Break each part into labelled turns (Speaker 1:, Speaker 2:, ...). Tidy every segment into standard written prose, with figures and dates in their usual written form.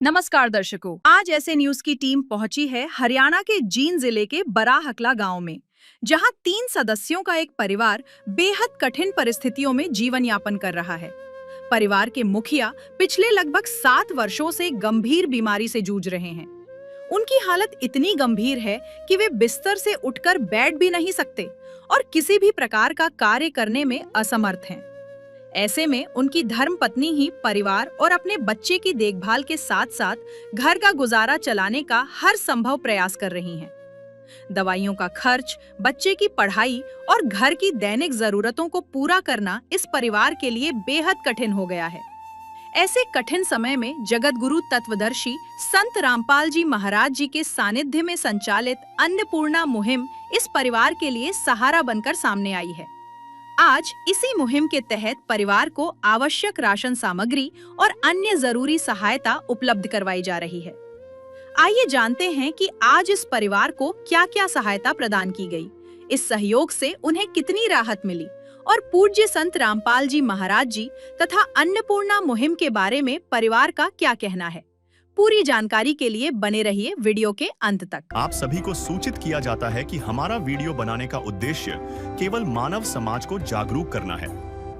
Speaker 1: नमस्कार दर्शकों, आज ऐसे न्यूज की टीम पहुंची है हरियाणा के जींद जिले के बराहकला गांव में, जहां 3 सदस्यों का एक परिवार बेहद कठिन परिस्थितियों में जीवन यापन कर रहा है। परिवार के मुखिया पिछले लगभग 7 वर्षों से गंभीर बीमारी से जूझ रहे हैं। उनकी हालत इतनी गंभीर है कि वे बिस्तर से उठकर बैठ भी नहीं सकते और किसी भी प्रकार का कार्य करने में असमर्थ हैं। ऐसे में उनकी धर्मपत्नी ही परिवार और अपने बच्चे की देखभाल के साथ-साथ घर का गुजारा चलाने का हर संभव प्रयास कर रही हैं। दवाइयों का खर्च, बच्चे की पढ़ाई और घर की दैनिक जरूरतों को पूरा करना इस परिवार के लिए बेहद कठिन हो गया है। ऐसे कठिन समय में जगतगुरु तत्वदर्शी संत रामपाल जी महाराज जी के सानिध्य में संचालित अन्नपूर्णा मुहिम इस परिवार के लिए सहारा बनकर सामने आई है। आज इसी मुहिम के तहत परिवार को आवश्यक राशन सामग्री और अन्य जरूरी सहायता उपलब्ध करवाई जा रही है। आइए जानते हैं कि आज इस परिवार को क्या-क्या सहायता प्रदान की गई, इस सहयोग से उन्हें कितनी राहत मिली और पूज्य संत रामपाल जी महाराज जी तथा अन्नपूर्णा मुहिम के बारे में परिवार का क्या कहना है। पूरी जानकारी के लिए बने रहिए वीडियो के अंत तक।
Speaker 2: आप सभी को सूचित किया जाता है कि हमारा वीडियो बनाने का उद्देश्य केवल मानव समाज को जागरूक करना है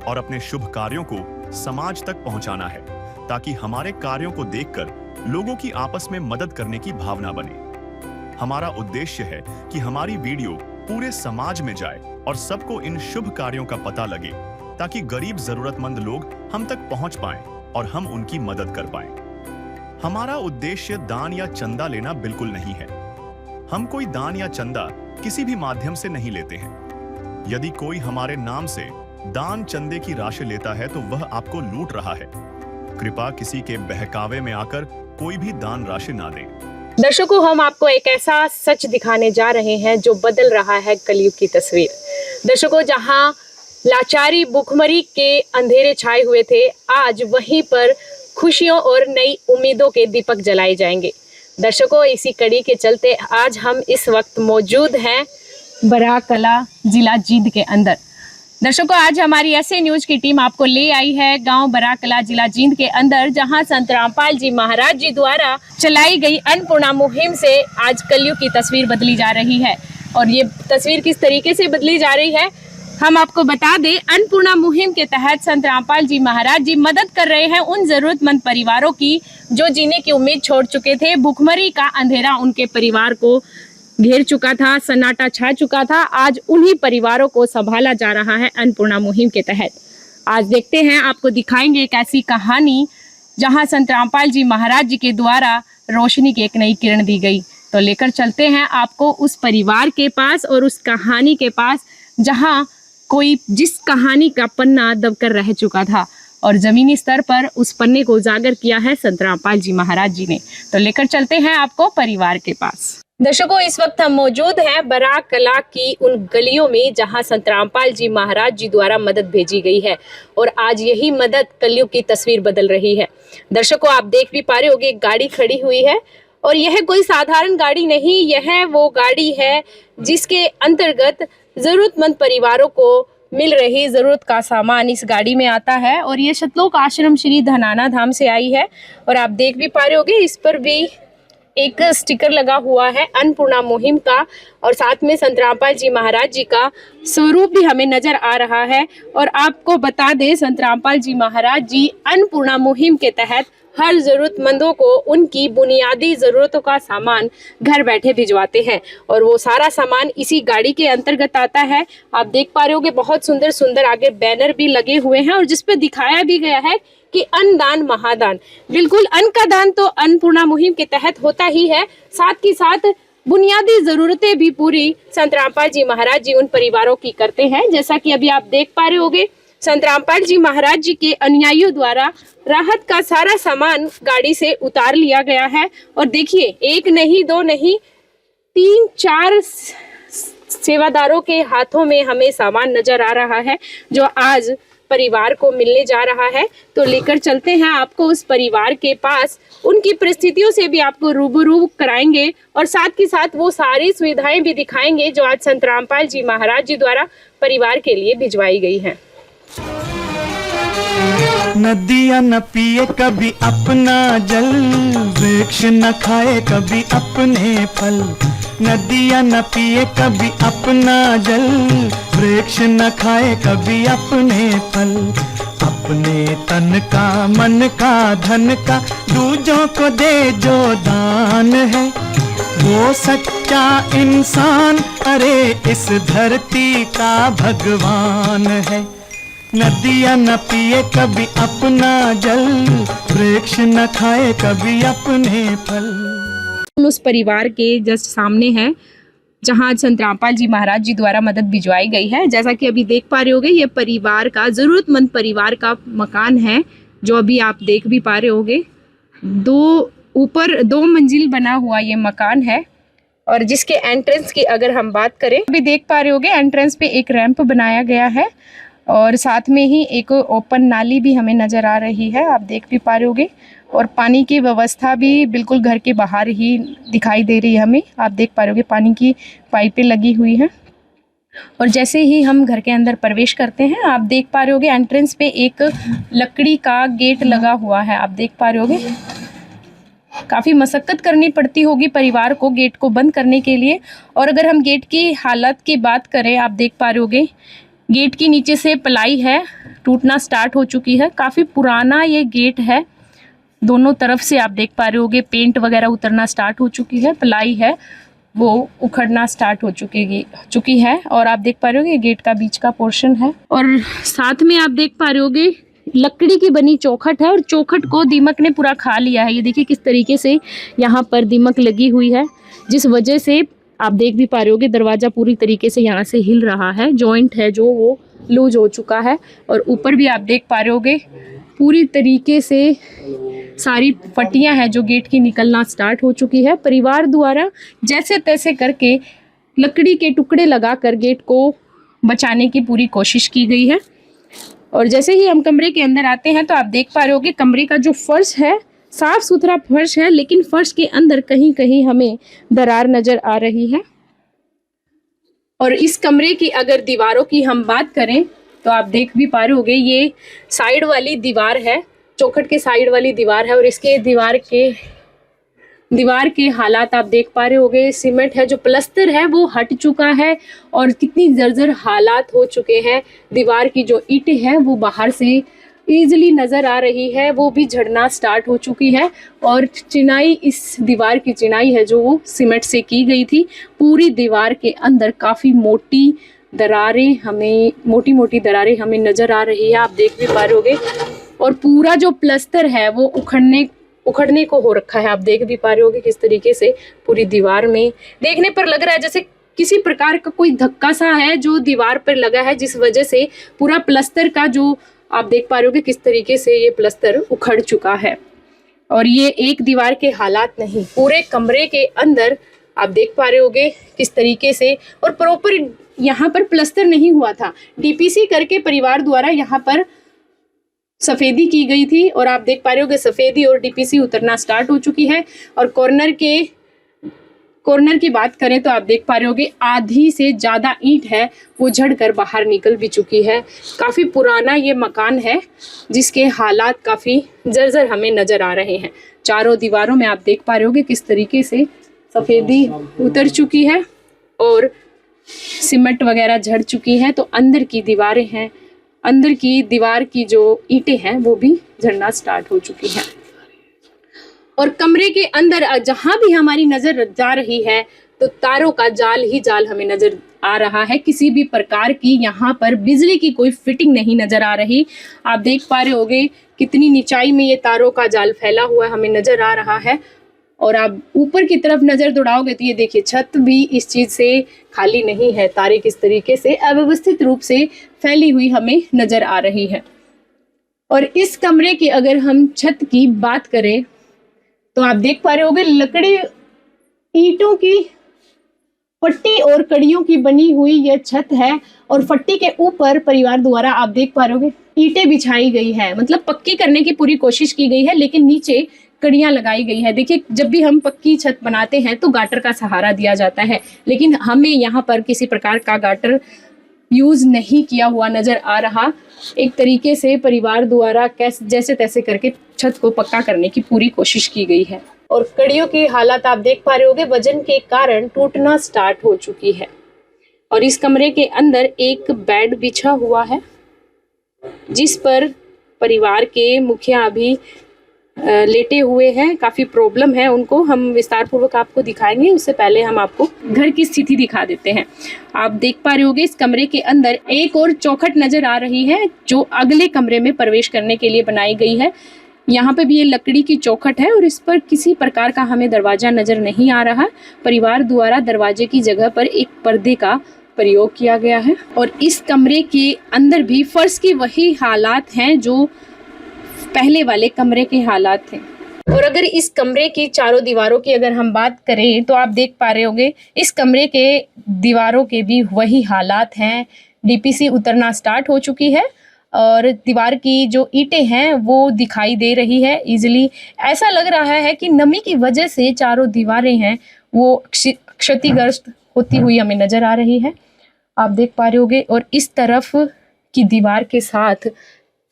Speaker 2: और अपने शुभ कार्यों को समाज तक पहुंचाना है, ताकि हमारे कार्यों को देखकर लोगों की आपस में मदद करने की भावना बने। हमारा उद्देश्य है कि हमारी वीडियो पूरे समाज में जाए और सबको इन शुभ कार्यों का पता लगे, ताकि गरीब जरूरतमंद लोग हम तक पहुंच पाएं और हम उनकी मदद कर पाएं। हमारा उद्देश्य दान या चंदा लेना बिल्कुल नहीं है। हम कोई दान या चंदा किसी भी माध्यम से नहीं लेते हैं। यदि कोई हमारे नाम से दान चंदे की राशि लेता है तो वह आपको लूट रहा है। कृपया किसी के बहकावे में आकर कोई भी दान राशि ना दें।
Speaker 3: दर्शकों, हम आपको एक ऐसा सच दिखाने जा रहे हैं जो बदल रहा है कलयुग की तस्वीर। दर्शकों, जहां लाचारी भूखमरी के अंधेरे छाए हुए थे, आज वहीं पर खुशियों और नई उम्मीदों के दीपक जलाए जाएंगे। दर्शकों, इसी कड़ी के चलते आज हम इस वक्त मौजूद हैं बराहकला जिला जींद के अंदर। दर्शकों, आज हमारी ऐसे न्यूज की टीम आपको ले आई है गांव बराहकला जिला जींद के अंदर, जहां संत रामपाल जी महाराज जी द्वारा चलाई गई अन्नपूर्णा मुहिम से आज कलयुग की तस्वीर बदली जा रही है। और ये तस्वीर किस तरीके से बदली जा रही है हम आपको बता दें। अन्नपूर्णा मुहिम के तहत संत रामपाल जी महाराज जी मदद कर रहे हैं उन जरूरतमंद परिवारों की जो जीने की उम्मीद छोड़ चुके थे। भूखमरी का अंधेरा उनके परिवार को घेर चुका था, सन्नाटा छा चुका था। आज उन्हीं परिवारों को संभाला जा रहा है अन्नपूर्णा मुहिम के तहत। आज देखते हैं, आपको दिखाएंगे एक ऐसी कहानी जहां संत रामपाल जी महाराज जी के द्वारा रोशनी की एक नई किरण दी गई। तो लेकर चलते हैं आपको उस परिवार के पास और उस कहानी के पास जहां कोई जिस कहानी का पन्ना दबकर रह चुका था और जमीनी स्तर पर उस पन्ने को उजागर किया है संत रामपाल जी महाराज जी ने। तो लेकर चलते हैं आपको परिवार के पास। दर्शकों, इस वक्त हम मौजूद हैं बराहकला की उन गलियों में जहां संत रामपाल जी महाराज जी द्वारा मदद भेजी गई है और आज यही मदद कलयुग की तस्वीर बदल रही है। दर्शकों, आप देख भी पा रहे होंगे, एक गाड़ी खड़ी हुई है और यह कोई साधारण गाड़ी नहीं, यह वो गाड़ी है जिसके अंतर्गत जरूरतमंद परिवारों को मिल रही जरूरत का सामान इस गाड़ी में आता है। और ये सतलोक आश्रम श्री धनाना धाम से आई है और आप देख भी पा रहे होंगे, इस पर भी एक स्टिकर लगा हुआ है अन्नपूर्णा मुहिम का और साथ में संत रामपाल जी महाराज जी का स्वरूप भी हमें नजर आ रहा है। और आपको बता दें, संत रामपाल जी महाराज जी अन्नपूर्णा मुहिम के तहत हर जरूरतमंदों को उनकी बुनियादी जरूरतों का सामान घर बैठे भिजवाते हैं और वो सारा सामान इसी गाड़ी के अंतर्गत आता है। आप देख पा रहे होंगे, बहुत सुंदर सुंदर आगे बैनर भी लगे हुए हैं और जिसपे दिखाया भी गया है कि अन्नदान महादान। बिल्कुल, अन्न का दान तो अन्नपूर्णा मुहिम के तहत होता ही है, साथ ही साथ बुनियादी जरूरतें भी पूरी संत रामपाल जी महाराज जी उन परिवारों की करते हैं। जैसा कि अभी आप देख पा रहे होंगे, संत रामपाल जी महाराज जी के अनुयायियों द्वारा राहत का सारा सामान गाड़ी से उतार लिया गया है। और देखिए, एक नहीं, दो नहीं, 3-4 सेवादारों के हाथों में हमें सामान नजर आ रहा है जो आज परिवार को मिलने जा रहा है। तो लेकर चलते हैं आपको उस परिवार के पास, उनकी परिस्थितियों से भी आपको रूबरू कराएंगे और साथ ही साथ वो सारी सुविधाएं भी दिखाएंगे जो आज संत रामपाल जी महाराज जी द्वारा परिवार के लिए भिजवाई गई हैं।
Speaker 4: नदियाँ न पिए कभी अपना जल, वृक्ष न खाए कभी अपने फल। नदियाँ न पिए कभी अपना जल, वृक्ष न खाए कभी अपने फल। अपने तन का मन का धन का दूजों को दे जो दान है, वो सच्चा इंसान अरे इस धरती का भगवान है। नदियाँ न पिए कभी अपना जल, वृक्ष न खाए कभी अपने फल।
Speaker 3: उस परिवार के जस्ट सामने है जहां संत रामपाल जी महाराज जी द्वारा मदद भिजवाई गई है। जैसा कि अभी देख पा रहे होगे, ये परिवार का, जरूरतमंद परिवार का मकान है जो अभी आप देख भी पा रहे होगे। ऊपर 2 मंजिल बना हुआ ये मकान है। और जिसके एंट्रेंस की अगर हम बात करें, अभी देख पा रहे होगे एंट्रेंस पे एक रैंप बनाया गया है और साथ में ही एक ओपन नाली भी हमें नज़र आ रही है, आप देख भी पा रहे होगे। और पानी की व्यवस्था भी बिल्कुल घर के बाहर ही दिखाई दे रही है हमें, आप देख पा रहे होगे पानी की पाइपें लगी हुई हैं। और जैसे ही हम घर के अंदर प्रवेश करते हैं, आप देख पा रहे होगे एंट्रेंस पे एक लकड़ी का गेट लगा हुआ है, आप देख पा रहे होगे। काफ़ी मशक्क़त करनी पड़ती होगी परिवार को गेट को बंद करने के लिए। और अगर हम गेट की हालत की बात करें, आप देख पा रहे होगे गेट के नीचे से प्लाई है, टूटना स्टार्ट हो चुकी है। काफ़ी पुराना ये गेट है, दोनों तरफ से आप देख पा रहे होगे पेंट वगैरह उतरना स्टार्ट हो चुकी है, प्लाई है वो उखड़ना स्टार्ट हो चुकी है। और आप देख पा रहे होगे गेट का बीच का पोर्शन है। और साथ में आप देख पा रहे होगे लकड़ी की बनी चौखट है और चौखट को दीमक ने पूरा खा लिया है। ये देखिए किस तरीके से यहाँ पर दीमक लगी हुई है, जिस वजह से आप देख भी पा रहे होगे दरवाज़ा पूरी तरीके से यहाँ से हिल रहा है, जॉइंट है जो वो लूज हो चुका है। और ऊपर भी आप देख पा रहे होगे पूरी तरीके से सारी पट्टियाँ हैं जो गेट की निकलना स्टार्ट हो चुकी है। परिवार द्वारा जैसे तैसे करके लकड़ी के टुकड़े लगाकर गेट को बचाने की पूरी कोशिश की गई है। और जैसे ही हम कमरे के अंदर आते हैं तो आप देख पा रहे होगे कमरे का जो फर्श है साफ सुथरा फर्श है, लेकिन फर्श के अंदर कहीं कहीं हमें दरार नजर आ रही है। और इस कमरे की अगर दीवारों की हम बात करें तो आप देख भी पा रहे होगे ये साइड वाली दीवार है, चौखट के साइड वाली दीवार है। और इसके दीवार के हालात आप देख पा रहे होगे, सीमेंट है जो प्लस्तर है वो हट चुका है और कितनी जर्जर हालात हो चुके हैं। दीवार की जो ईंटें हैं वो बाहर से ईजिली नज़र आ रही है, वो भी झड़ना स्टार्ट हो चुकी है। और चिनाई, इस दीवार की चिनाई है जो वो सीमेंट से की गई थी। पूरी दीवार के अंदर काफ़ी मोटी मोटी दरारें हमें नज़र आ रही है, आप देख भी पा रहे होगे। और पूरा जो प्लस्तर है वो उखड़ने को हो रखा है, आप देख भी पा रहे होगे किस तरीके से पूरी दीवार में देखने पर लग रहा है जैसे किसी प्रकार का कोई धक्का सा है जो दीवार पर लगा है, जिस वजह से पूरा प्लस्तर का जो आप देख पा रहे होगे किस तरीके से ये प्लस्तर उखड़ चुका है। और ये एक दीवार के हालात नहीं, पूरे कमरे के अंदर आप देख पा रहे होगे किस तरीके से। और प्रॉपर यहाँ पर प्लस्तर नहीं हुआ था, डीपीसी करके परिवार द्वारा यहाँ पर सफ़ेदी की गई थी। और आप देख पा रहे होगे सफ़ेदी और डीपीसी उतरना स्टार्ट हो चुकी है। और कॉर्नर की बात करें तो आप देख पा रहे होगे आधी से ज़्यादा ईंट है वो झड़कर बाहर निकल भी चुकी है। काफ़ी पुराना ये मकान है जिसके हालात काफ़ी जर्जर हमें नज़र आ रहे हैं। चारों दीवारों में आप देख पा रहे होगे किस तरीके से सफ़ेदी उतर चुकी है और सीमेंट वगैरह झड़ चुकी है। तो अंदर की दीवारें हैं, अंदर की दीवार की जो ईंटें हैं वो भी झड़ना स्टार्ट हो चुकी हैं। और कमरे के अंदर जहां भी हमारी नजर जा रही है तो तारों का जाल ही जाल हमें नजर आ रहा है। किसी भी प्रकार की यहाँ पर बिजली की कोई फिटिंग नहीं नजर आ रही। आप देख पा रहे होगे कितनी नीचाई में ये तारों का जाल फैला हुआ हमें नजर आ रहा है। और आप ऊपर की तरफ नजर दौड़ाओगे तो ये देखिए छत भी इस चीज से खाली नहीं है, तारे किस तरीके से अव्यवस्थित रूप से फैली हुई हमें नजर आ रही है। और इस कमरे की अगर हम छत की बात करें तो आप देख पा रहे होगे लकड़ी ईंटों की पट्टी और कड़ियों की बनी हुई यह छत है। और फट्टी के ऊपर परिवार द्वारा आप देख पा रहे होगे ईंटें बिछाई गई है, मतलब पक्की करने की पूरी कोशिश की गई है, लेकिन नीचे कड़ियां लगाई गई है। देखिए जब भी हम पक्की छत बनाते हैं तो गाटर का सहारा दिया जाता है, लेकिन हमें यहाँ पर किसी प्रकार का गाटर यूज नहीं किया हुआ नजर आ रहा। एक तरीके से परिवार द्वारा जैसे तैसे करके छत को पक्का करने की पूरी कोशिश की गई है। और कड़ियों की हालत आप देख पा रहे होगे, वजन के कारण टूटना स्टार्ट हो चुकी है। और इस कमरे के अंदर एक बेड बिछा हुआ है जिस पर परिवार के मुखिया अभी लेटे हुए हैं। काफी प्रॉब्लम है उनको, हम विस्तार पूर्वक आपको दिखाएंगे। उससे पहले हम आपको घर की स्थिति दिखा देते हैं। आप देख पा रहे होगे इस कमरे के अंदर एक और चौखट नजर आ रही है जो अगले कमरे में प्रवेश करने के लिए बनाई गई है। यहाँ पे भी ये लकड़ी की चौखट है और इस पर किसी प्रकार का हमें दरवाजा नजर नहीं आ रहा। परिवार द्वारा दरवाजे की जगह पर एक पर्दे का प्रयोग किया गया है। और इस कमरे के अंदर भी फर्श की वही हालात हैं जो पहले वाले कमरे के हालात थे। और अगर इस कमरे की चारों दीवारों की अगर हम बात करें तो आप देख पा रहे होंगे इस कमरे के दीवारों के भी वही हालात हैं। डीपीसी उतरना स्टार्ट हो चुकी है और दीवार की जो ईंटें हैं वो दिखाई दे रही है इजीली। ऐसा लग रहा है कि नमी की वजह से चारों दीवारें हैं वो क्षतिग्रस्त होती हुई हमें नजर आ रही है। आप देख पा रहे होगे। और इस तरफ की दीवार के साथ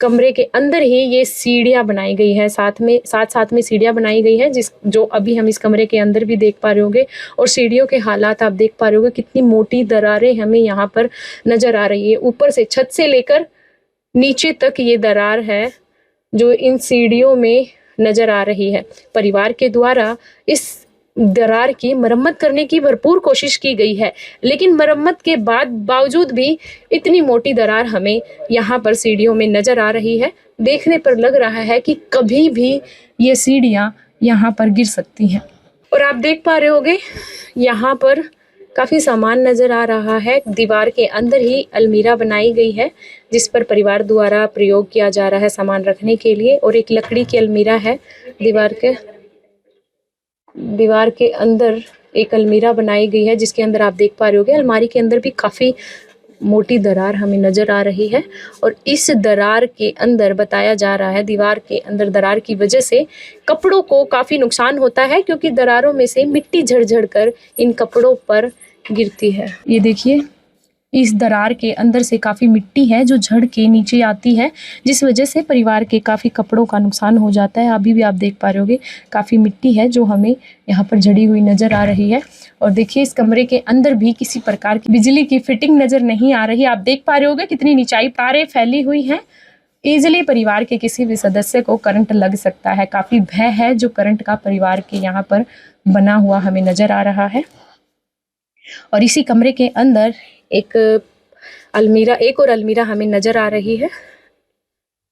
Speaker 3: कमरे के अंदर ही ये सीढ़ियां बनाई गई है, साथ में सीढ़ियां बनाई गई है जो अभी हम इस कमरे के अंदर भी देख पा रहे होंगे। और सीढ़ियों के हालात आप देख पा रहे होंगे, कितनी मोटी दरारें हमें यहाँ पर नजर आ रही है। ऊपर से छत से लेकर नीचे तक ये दरार है जो इन सीढ़ियों में नजर आ रही है। परिवार के द्वारा इस दरार की मरम्मत करने की भरपूर कोशिश की गई है, लेकिन मरम्मत के बावजूद भी इतनी मोटी दरार हमें यहाँ पर सीढ़ियों में नजर आ रही है। देखने पर लग रहा है कि कभी भी ये सीढ़ियाँ यहाँ पर गिर सकती हैं। और आप देख पा रहे होगे यहाँ पर काफ़ी सामान नज़र आ रहा है। दीवार के अंदर ही अलमीरा बनाई गई है जिस पर परिवार द्वारा प्रयोग किया जा रहा है सामान रखने के लिए। और एक लकड़ी की अलमीरा है। दीवार के अंदर एक अलमीरा बनाई गई है जिसके अंदर आप देख पा रहे होगे अलमारी के अंदर भी काफ़ी मोटी दरार हमें नज़र आ रही है। और इस दरार के अंदर बताया जा रहा है दीवार के अंदर दरार की वजह से कपड़ों को काफ़ी नुकसान होता है क्योंकि दरारों में से मिट्टी झड़ कर इन कपड़ों पर गिरती है। ये देखिए इस दरार के अंदर से काफ़ी मिट्टी है जो झड़ के नीचे आती है जिस वजह से परिवार के काफ़ी कपड़ों का नुकसान हो जाता है। अभी भी आप देख पा रहे होगे काफ़ी मिट्टी है जो हमें यहाँ पर झड़ी हुई नज़र आ रही है। और देखिए इस कमरे के अंदर भी किसी प्रकार की बिजली की फिटिंग नज़र नहीं आ रही। आप देख पा रहे होगे कितनी नीचाई तारें फैली हुई हैं। ईजिली परिवार के किसी भी सदस्य को करंट लग सकता है। काफ़ी भय है जो करंट का परिवार के यहाँ पर बना हुआ हमें नज़र आ रहा है। और इसी कमरे के अंदर एक और अलमीरा हमें नजर आ रही है।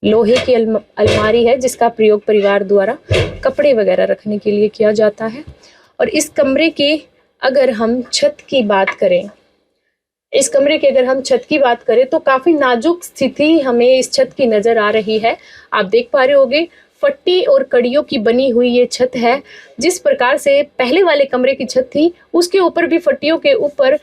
Speaker 3: लोहे की अलमारी है जिसका प्रयोग परिवार द्वारा कपड़े वगैरह रखने के लिए किया जाता है। और इस कमरे के अगर हम छत की बात करें तो काफी नाजुक स्थिति हमें इस छत की नजर आ रही है। आप देख पा रहे होगे फट्टी और कड़ियों की बनी हुई ये छत है। जिस प्रकार से पहले वाले कमरे की छत थी उसके ऊपर भी फट्टियों के ऊपर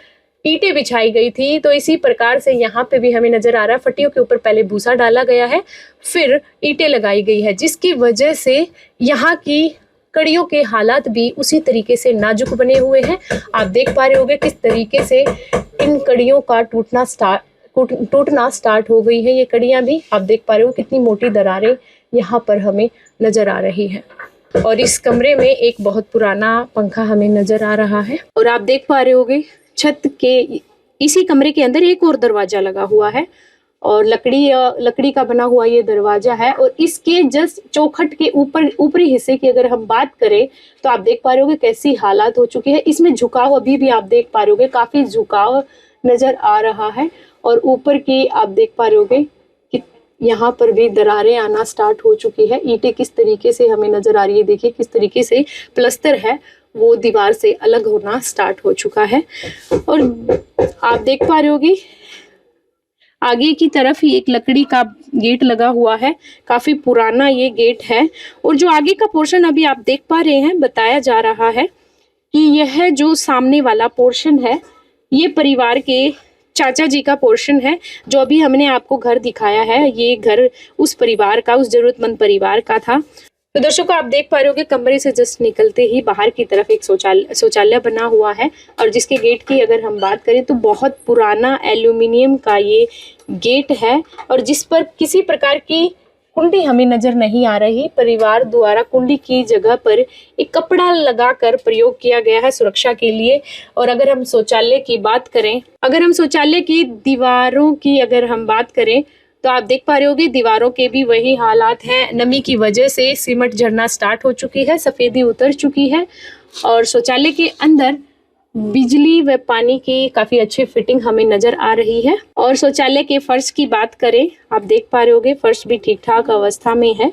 Speaker 3: ईंटें बिछाई गई थी, तो इसी प्रकार से यहाँ पे भी हमें नजर आ रहा है फट्टियों के ऊपर पहले भूसा डाला गया है फिर ईंटें लगाई गई है जिसकी वजह से यहाँ की कड़ियों के हालात भी उसी तरीके से नाजुक बने हुए हैं। आप देख पा रहे होंगे किस तरीके से इन कड़ियों का टूटना स्टार्ट हो गई है। ये कड़ियाँ भी आप देख पा रहे हो कितनी मोटी दरारें यहाँ पर हमें नजर आ रही है। और इस कमरे में एक बहुत पुराना पंखा हमें नजर आ रहा है। और आप देख पा रहे होगे छत के इसी कमरे के अंदर एक और दरवाजा लगा हुआ है और लकड़ी का बना हुआ ये दरवाजा है। और इसके जस्ट चौखट के ऊपरी हिस्से की अगर हम बात करें तो आप देख पा रहे होगे कैसी हालात हो चुकी है। इसमें झुकाव अभी भी आप देख पा रहे होगे काफी झुकाव नजर आ रहा है। और ऊपर की आप देख पा रहे होगे कि यहाँ पर भी दरारें आना स्टार्ट हो चुकी है। ईंटें किस तरीके से हमें नजर आ रही है, देखिए किस तरीके से प्लस्तर है वो दीवार से अलग होना स्टार्ट हो चुका है। और आप देख पा रहे होगी आगे की तरफ ही एक लकड़ी का गेट लगा हुआ है। काफी पुराना ये गेट है। और जो आगे का पोर्शन अभी आप देख पा रहे हैं बताया जा रहा है कि यह जो सामने वाला पोर्शन है ये परिवार के चाचा जी का पोर्शन है। जो अभी हमने आपको घर दिखाया है ये घर उस परिवार का, उस जरूरतमंद परिवार का था। तो दर्शकों, आप देख पा रहे होगे कमरे से जस्ट निकलते ही बाहर की तरफ एक शौचालय बना हुआ है, और जिसके गेट की अगर हम बात करें तो बहुत पुराना एल्यूमिनियम का ये गेट है, और जिस पर किसी प्रकार की कुंडी हमें नजर नहीं आ रही। परिवार द्वारा कुंडी की जगह पर एक कपड़ा लगाकर प्रयोग किया गया है सुरक्षा के लिए। और अगर हम शौचालय की बात करें, अगर हम शौचालय की दीवारों की अगर हम बात करें तो आप देख पा रहे होगे दीवारों के भी वही हालात हैं। नमी की वजह से सीमेंट झड़ना स्टार्ट हो चुकी है, सफेदी उतर चुकी है, और शौचालय के अंदर बिजली व पानी की काफी अच्छी फिटिंग हमें नजर आ रही है। और शौचालय के फर्श की बात करें, आप देख पा रहे होगे फर्श भी ठीक ठाक अवस्था में है,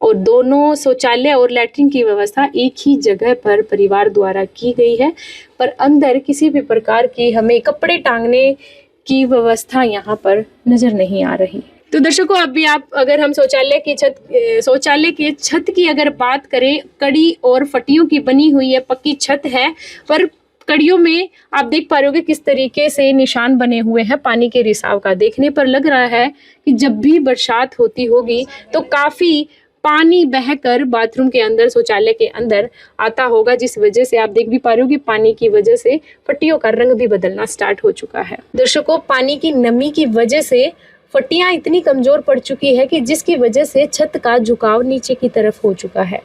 Speaker 3: और दोनों शौचालय और लैट्रिन की व्यवस्था एक ही जगह पर परिवार द्वारा की गई है, पर अंदर किसी भी प्रकार की हमें कपड़े टांगने की व्यवस्था यहाँ पर नजर नहीं आ रही। तो दर्शकों, अभी आप अगर हम शौचालय की छत की अगर बात करें, कड़ी और फटियों की बनी हुई है, पक्की छत है, पर कड़ियों में आप देख पा रहे होगे किस तरीके से निशान बने हुए हैं पानी के रिसाव का। देखने पर लग रहा है कि जब भी बरसात होती होगी तो काफी पानी बहकर बाथरूम के अंदर, शौचालय के अंदर आता होगा, जिस वजह से आप देख भी पा रहे हो कि पानी की वजह से फटियों का रंग भी बदलना स्टार्ट हो चुका है। दर्शकों, पानी की नमी की वजह से फटियां इतनी कमजोर पड़ चुकी है कि जिसकी वजह से छत का झुकाव नीचे की तरफ हो चुका है।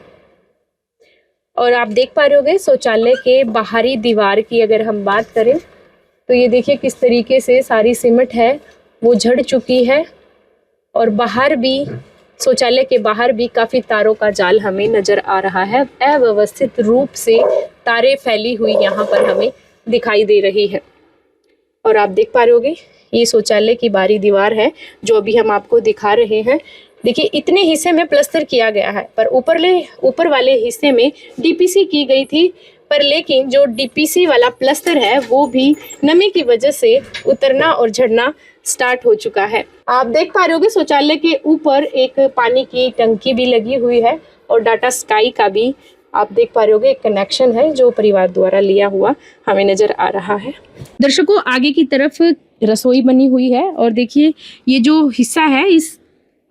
Speaker 3: और आप देख पा रहे होगे शौचालय के बाहरी दीवार की अगर हम बात करें तो ये देखिए किस तरीके से सारी सीमेंट है वो झड़ चुकी है, और बाहर भी, शौचालय के बाहर भी काफी तारों का जाल हमें नजर आ रहा है। अव्यवस्थित रूप से तारें फैली हुई यहाँ पर हमें दिखाई दे रही है। और आप देख पा रहे होगे ये शौचालय की बाहरी दीवार है जो अभी हम आपको दिखा रहे हैं। देखिए इतने हिस्से में प्लास्टर किया गया है, पर ऊपर वाले हिस्से में डीपीसी की गई थी, पर लेकिन जो डीपीसी वाला प्लास्टर है वो भी नमी की वजह से उतरना और झड़ना स्टार्ट हो चुका है। आप देख पा रहे होगे शौचालय के ऊपर एक पानी की टंकी भी लगी हुई है, और डाटा स्काई का भी आप देख पा रहे होगे एक कनेक्शन है जो परिवार द्वारा लिया हुआ हमें नजर आ रहा है। दर्शकों, आगे की तरफ रसोई बनी हुई है, और देखिए ये जो हिस्सा है, इस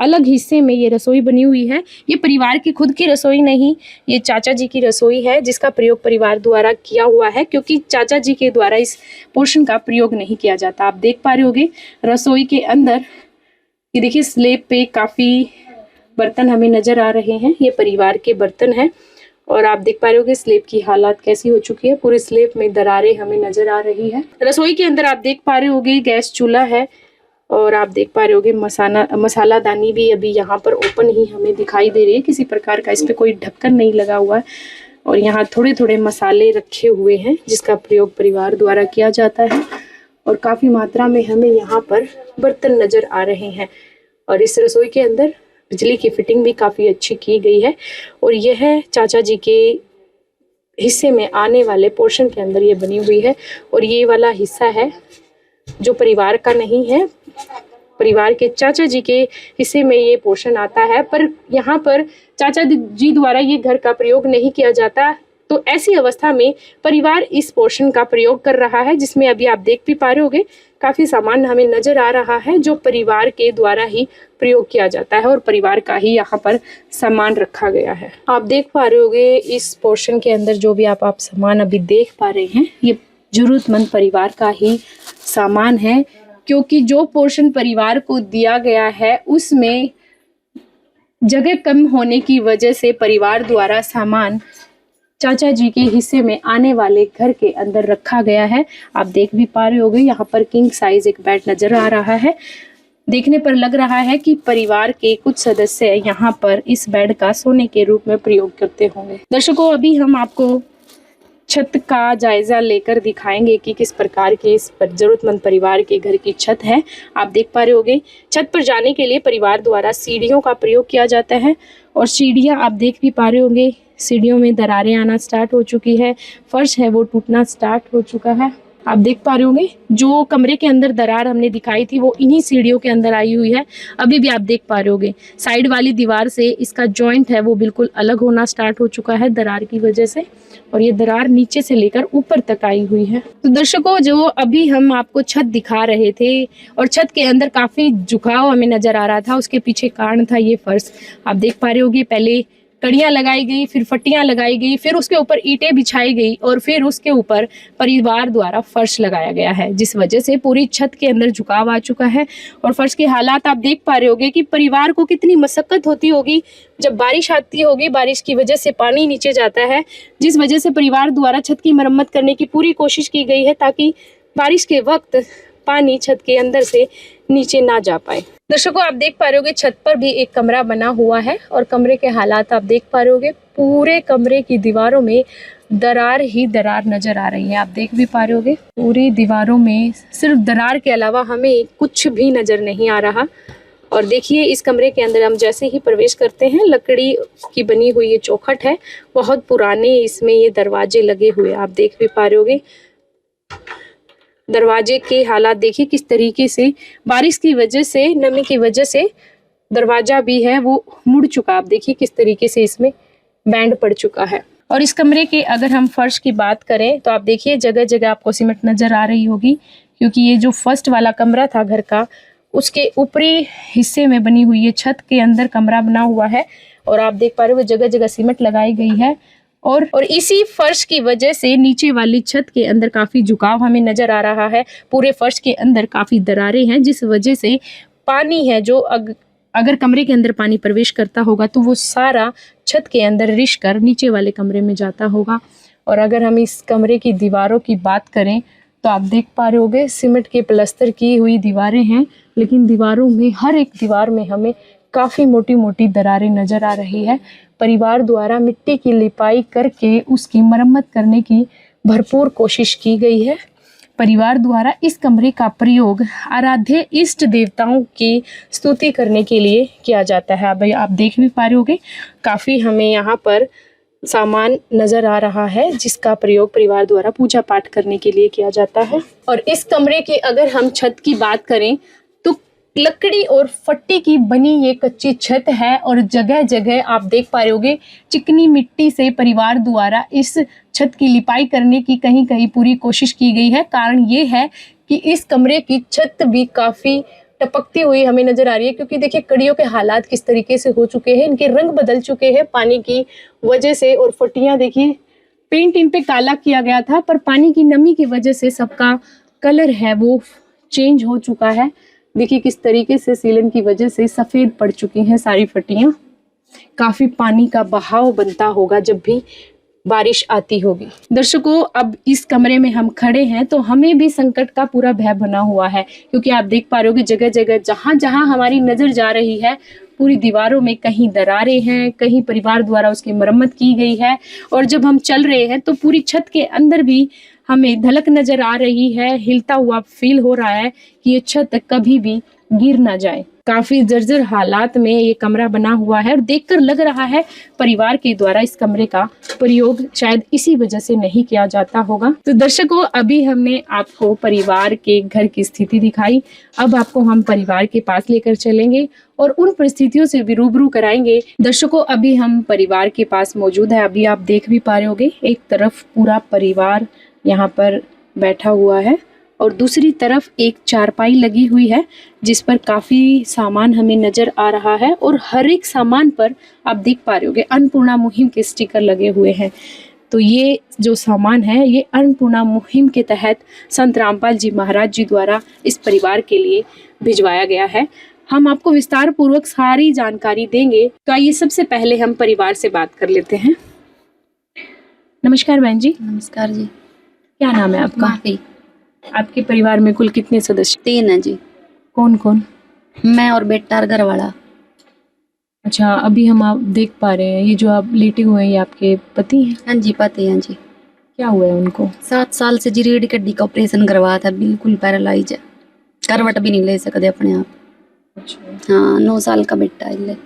Speaker 3: अलग हिस्से में ये रसोई बनी हुई है। ये परिवार की खुद की रसोई नहीं, ये चाचा जी की रसोई है जिसका प्रयोग परिवार द्वारा किया हुआ है, क्योंकि चाचा जी के द्वारा इस पोर्शन का प्रयोग नहीं किया जाता। आप देख पा रहे होगे रसोई के अंदर ये देखिए स्लैब पे काफ़ी बर्तन हमें नज़र आ रहे हैं। ये परिवार के बर्तन हैं, और आप देख पा रहे होगे स्लैब की हालत कैसी हो चुकी है। पूरे स्लैब में दरारें हमें नजर आ रही है। रसोई के अंदर आप देख पा रहे होगे गैस चूल्हा है, और आप देख पा रहे होगे मसाला दानी भी अभी यहाँ पर ओपन ही हमें दिखाई दे रही है, किसी प्रकार का इस पे कोई ढक्कन नहीं लगा हुआ है। और यहाँ थोड़े थोड़े मसाले रखे हुए हैं जिसका प्रयोग परिवार द्वारा किया जाता है, और काफ़ी मात्रा में हमें यहाँ पर बर्तन नज़र आ रहे हैं। और इस रसोई के अंदर बिजली की फिटिंग भी काफ़ी अच्छी की गई है, और यह चाचा जी के हिस्से में आने वाले पोर्शन के अंदर ये बनी हुई है। और ये वाला हिस्सा है जो परिवार का नहीं है, परिवार के चाचा जी के हिस्से में ये पोर्शन आता है, पर यहाँ पर चाचा जी द्वारा ये घर का प्रयोग नहीं किया जाता। तो ऐसी अवस्था में परिवार इस पोर्शन का प्रयोग कर रहा है, जिसमें अभी आप देख भी पा रहे होगे काफ़ी सामान हमें नज़र आ रहा है जो परिवार के द्वारा ही प्रयोग किया जाता है, और परिवार का ही यहाँ पर सामान रखा गया है। आप देख पा रहे होगे इस पोर्शन के अंदर जो भी आप सामान अभी देख पा रहे हैं, ये जरूरतमंद परिवार का ही सामान है, क्योंकि जो पोर्शन परिवार को दिया गया है उसमें जगह कम होने की वजह से परिवार द्वारा सामान चाचा जी के हिस्से में आने वाले घर के अंदर रखा गया है। आप देख भी पा रहे होगे यहाँ पर किंग साइज एक बेड नजर आ रहा है। देखने पर लग रहा है कि परिवार के कुछ सदस्य यहाँ पर इस बेड का सोने के रूप में प्रयोग करते होंगे। दर्शकों, अभी हम आपको छत का जायजा लेकर दिखाएंगे कि किस प्रकार के इस पर जरूरतमंद परिवार के घर की छत है। आप देख पा रहे होगे छत पर जाने के लिए परिवार द्वारा सीढ़ियों का प्रयोग किया जाता है, और सीढ़ियां आप देख भी पा रहे होंगे सीढ़ियों में दरारें आना स्टार्ट हो चुकी है, फर्श है वो टूटना स्टार्ट हो चुका है। आप देख पा रहे होंगे जो कमरे के अंदर दरार हमने दिखाई थी वो इन्हीं सीढ़ियों के अंदर आई हुई है। अभी भी आप देख पा रहे होंगे साइड वाली दीवार से इसका जॉइंट है वो बिल्कुल अलग होना स्टार्ट हो चुका है दरार की वजह से, और ये दरार नीचे से लेकर ऊपर तक आई हुई है। तो दर्शकों, जो अभी हम आपको छत दिखा रहे थे और छत के अंदर काफी झुकाव हमें नजर आ रहा था, उसके पीछे कारण था ये फर्श। आप देख पा रहे होगे पहले कड़ियां लगाई गई, फिर फट्टियां लगाई गई, फिर उसके ऊपर ईंटें बिछाई गई और फिर उसके ऊपर परिवार द्वारा फर्श लगाया गया है, जिस वजह से पूरी छत के अंदर झुकाव आ चुका है। और फर्श के हालात आप देख पा रहे होगे कि परिवार को कितनी मशक्कत होती होगी जब बारिश आती होगी। बारिश की वजह से पानी नीचे जाता है, जिस वजह से परिवार द्वारा छत की मरम्मत करने की पूरी कोशिश की गई है ताकि बारिश के वक्त पानी छत के अंदर से नीचे ना जा पाए। दर्शकों, आप देख पा रहे होगे छत पर भी एक कमरा बना हुआ है और कमरे के हालात आप देख पा रहे होगे। पूरे कमरे की दीवारों में दरार ही दरार नजर आ रही है। आप देख भी पा रहे होगे पूरी दीवारों में सिर्फ दरार के अलावा हमें कुछ भी नजर नहीं आ रहा। और देखिए इस कमरे के अंदर हम जैसे ही प्रवेश करते हैं, लकड़ी की बनी हुई ये चौखट है, बहुत पुराने इसमें ये दरवाजे लगे हुए आप देख भी पा रहे होगे। दरवाजे के हालात देखिए किस तरीके से बारिश की वजह से, नमी की वजह से दरवाजा भी है वो मुड़ चुका। आप देखिए किस तरीके से इसमें बैंड पड़ चुका है। और इस कमरे के अगर हम फर्श की बात करें तो आप देखिए जगह जगह आपको सीमेंट नजर आ रही होगी, क्योंकि ये जो फर्स्ट वाला कमरा था घर का, उसके ऊपरी हिस्से में बनी हुई है छत के अंदर कमरा बना हुआ है और आप देख पा रहे हो जगह जगह सीमेंट लगाई गई है। और इसी फर्श की वजह से नीचे वाली छत के अंदर काफी झुकाव हमें नजर आ रहा है। पूरे फर्श के अंदर काफी दरारें हैं, जिस वजह से पानी है जो अगर कमरे के अंदर पानी प्रवेश करता होगा तो वो सारा छत के अंदर रिश कर नीचे वाले कमरे में जाता होगा। और अगर हम इस कमरे की दीवारों की बात करें तो आप देख पा रहे होगे सीमेंट के प्लास्टर की हुई दीवारें हैं, लेकिन दीवारों में हर एक दीवार में हमें काफ़ी मोटी मोटी दरारें नज़र आ रही है। परिवार द्वारा मिट्टी की लिपाई करके उसकी मरम्मत करने की भरपूर कोशिश की गई है। परिवार द्वारा इस कमरे का प्रयोग आराध्य इष्ट देवताओं की स्तुति करने के लिए किया जाता है। भाई आप देख भी पा रहे होगे काफ़ी हमें यहाँ पर सामान नज़र आ रहा है जिसका प्रयोग परिवार द्वारा पूजा पाठ करने के लिए किया जाता है। और इस कमरे की अगर हम छत की बात करें तो लकड़ी और फट्टी की बनी ये कच्ची छत है और जगह जगह आप देख पा रहे होगे चिकनी मिट्टी से परिवार द्वारा इस छत की लिपाई करने की कहीं कहीं पूरी कोशिश की गई है। कारण ये है कि इस कमरे की छत भी काफ़ी टपकती हुई हमें नजर आ रही है, क्योंकि देखिए कड़ियों के हालात किस तरीके से हो चुके हैं, इनके रंग बदल चुके हैं पानी की वजह से। और फटियां देखिए पेंट इन पे काला किया गया था पर पानी की नमी की वजह से सबका कलर है वो चेंज हो चुका है। देखिए किस तरीके से सीलन की वजह से सफ़ेद पड़ चुकी हैं सारी फटियां। काफ़ी पानी का बहाव बनता होगा जब भी बारिश आती होगी। दर्शकों, अब इस कमरे में हम खड़े हैं तो हमें भी संकट का पूरा भय बना हुआ है, क्योंकि आप देख पा रहे हो कि जगह जगह जहाँ जहाँ हमारी नज़र जा रही है पूरी दीवारों में कहीं दरारें हैं, कहीं परिवार द्वारा उसकी मरम्मत की गई है। और जब हम चल रहे हैं तो पूरी छत के अंदर भी हमें धलक नज़र आ रही है, हिलता हुआ फील हो रहा है कि ये छत कभी भी गिर ना जाए। काफी जर्जर हालात में ये कमरा बना हुआ है और देखकर लग रहा है परिवार के द्वारा इस कमरे का प्रयोग शायद इसी वजह से नहीं किया जाता होगा। तो दर्शकों, अभी हमने आपको परिवार के घर की स्थिति दिखाई, अब आपको हम परिवार के पास लेकर चलेंगे और उन परिस्थितियों से भी रूबरू कराएंगे। दर्शकों, अभी हम परिवार के पास मौजूद है। अभी आप देख भी पा रहे होगे एक तरफ पूरा परिवार यहाँ पर बैठा हुआ है और दूसरी तरफ एक चारपाई लगी हुई है जिस पर काफ़ी सामान हमें नज़र आ रहा है और हर एक सामान पर आप देख पा रहे होगे अन्नपूर्णा मुहिम के स्टिकर लगे हुए हैं। तो ये जो सामान है ये अन्नपूर्णा मुहिम के तहत संत रामपाल जी महाराज जी द्वारा इस परिवार के लिए भिजवाया गया है। हम आपको विस्तार पूर्वक सारी जानकारी देंगे। तो आइए सबसे पहले हम परिवार से बात कर लेते हैं। नमस्कार बहन जी।
Speaker 5: नमस्कार जी।
Speaker 3: क्या नाम है आपका?
Speaker 5: माफी।
Speaker 3: आपके परिवार में कुल कितने सदस्य?
Speaker 5: 3 है जी।
Speaker 3: कौन कौन?
Speaker 5: मैं और बेटा और घर वाला।
Speaker 3: अच्छा, अभी हम आप देख पा रहे हैं ये जो आप लेटे हुए हैं ये आपके पति हैं?
Speaker 5: हाँ जी, पति हैं जी।
Speaker 3: क्या हुआ है उनको?
Speaker 5: 7 साल से जी रीढ़ की हड्डी का ऑपरेशन करवाया था, बिल्कुल पैरालाइज है, करवट भी नहीं ले सकते अपने आप।
Speaker 3: अच्छा।
Speaker 5: हाँ, 9 साल का बेटा है।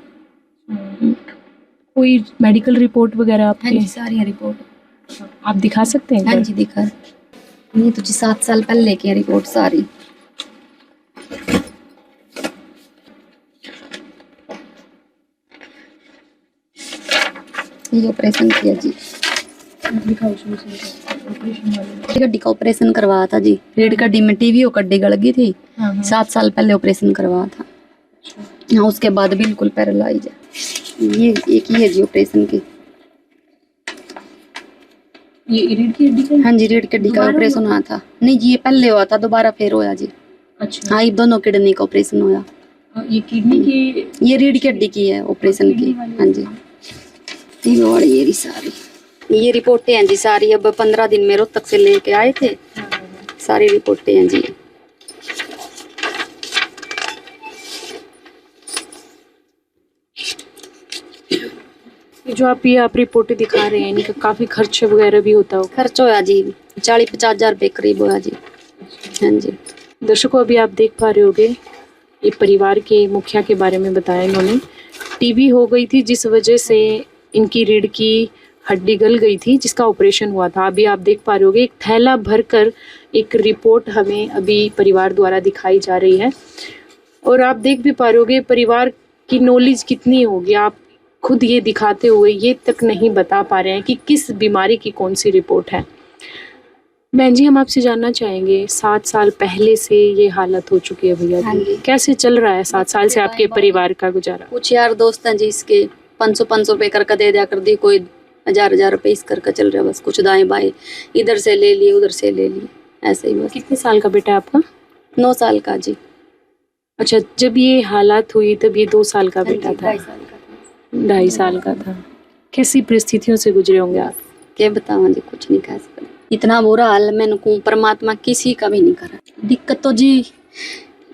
Speaker 3: कोई मेडिकल रिपोर्ट वगैरह
Speaker 5: हाँ
Speaker 3: आपकी?
Speaker 5: जी, सारी रिपोर्ट
Speaker 3: आप दिखा सकते हैं?
Speaker 5: हाँ जी, दिखा। ये तो जी 7 साल पहले की रिपोर्ट सारी। ये ऑपरेशन किया जी, गड्डी का ऑपरेशन करवाया था जी। रीढ़ की हड्डी में टीवी और गड्डी गड़ गई थी। 7 साल पहले ऑपरेशन करवाया था। हाँ, उसके बाद बिल्कुल पैरालाइज है। ये एक ही है जी ऑपरेशन की।
Speaker 3: ये रीढ़ की हड्डी का?
Speaker 5: हाँ जी, रीढ़ की हड्डी का ऑपरेशन हुआ था। नहीं जी, ये पहले हुआ था, दोबारा फिर होया जी।
Speaker 3: अच्छा।
Speaker 5: हाँ, ये दोनों किडनी का ऑपरेशन हुआ।
Speaker 3: ये किडनी की?
Speaker 5: ये रीढ़ की हड्डी की है ऑपरेशन की। हाँ जी, ये रही सारी, ये रिपोर्टें हैं जी सारी। अब 15 दिन में रोहतक से लेके आए थे, सारी रिपोर्टें हैं जी।
Speaker 3: जो आप रिपोर्टें दिखा रहे हैं, इनका काफी खर्च वगैरह भी होता होगा?
Speaker 5: खर्च होया जी 40-50 हजार रुपये करीब होया जी। हाँ जी।
Speaker 3: दर्शकों, अभी आप देख पा रहे होगे, ये परिवार के मुखिया के बारे में बताया इन्होंने। टीबी हो गई थी जिस वजह से इनकी रीढ़ की हड्डी गल गई थी, जिसका ऑपरेशन हुआ था। अभी आप देख पा रहे होगे, एक थैला भरकर एक रिपोर्ट हमें अभी परिवार द्वारा दिखाई जा रही है। और आप देख भी पा रहे होगे परिवार की नॉलेज कितनी होगी। आप खुद ये दिखाते हुए ये तक नहीं बता पा रहे हैं कि किस बीमारी की कौन सी रिपोर्ट है। बहन जी, हम आपसे जानना चाहेंगे, 7 साल पहले से ये हालत हो चुकी है भैया
Speaker 5: हाँ
Speaker 3: की,
Speaker 5: जी।
Speaker 3: कैसे चल रहा है 7 साल से आपके परिवार का गुजारा?
Speaker 5: कुछ यार दोस्त हैं जी इसके 500-500 रुपये करके दे दिया कर दी, कोई 1000-1000 रुपये इस करके चल रहा है बस। कुछ दाएं बाएं इधर से ले लिए, उधर से ले लिए, ऐसे ही बस।
Speaker 3: कितने साल का बेटा है आपका?
Speaker 5: 9 साल का जी।
Speaker 3: अच्छा, जब ये हालात हुई तब ये 2 साल का बेटा था?
Speaker 5: 2.5 साल का था।
Speaker 3: 2.5 साल का था। कैसी परिस्थितियों से गुजरे होंगे आप?
Speaker 5: क्या बतावा जी, कुछ नहीं कह सकते। इतना बुरा हाल मैंने को परमात्मा किसी का भी नहीं करा। दिक्कत तो जी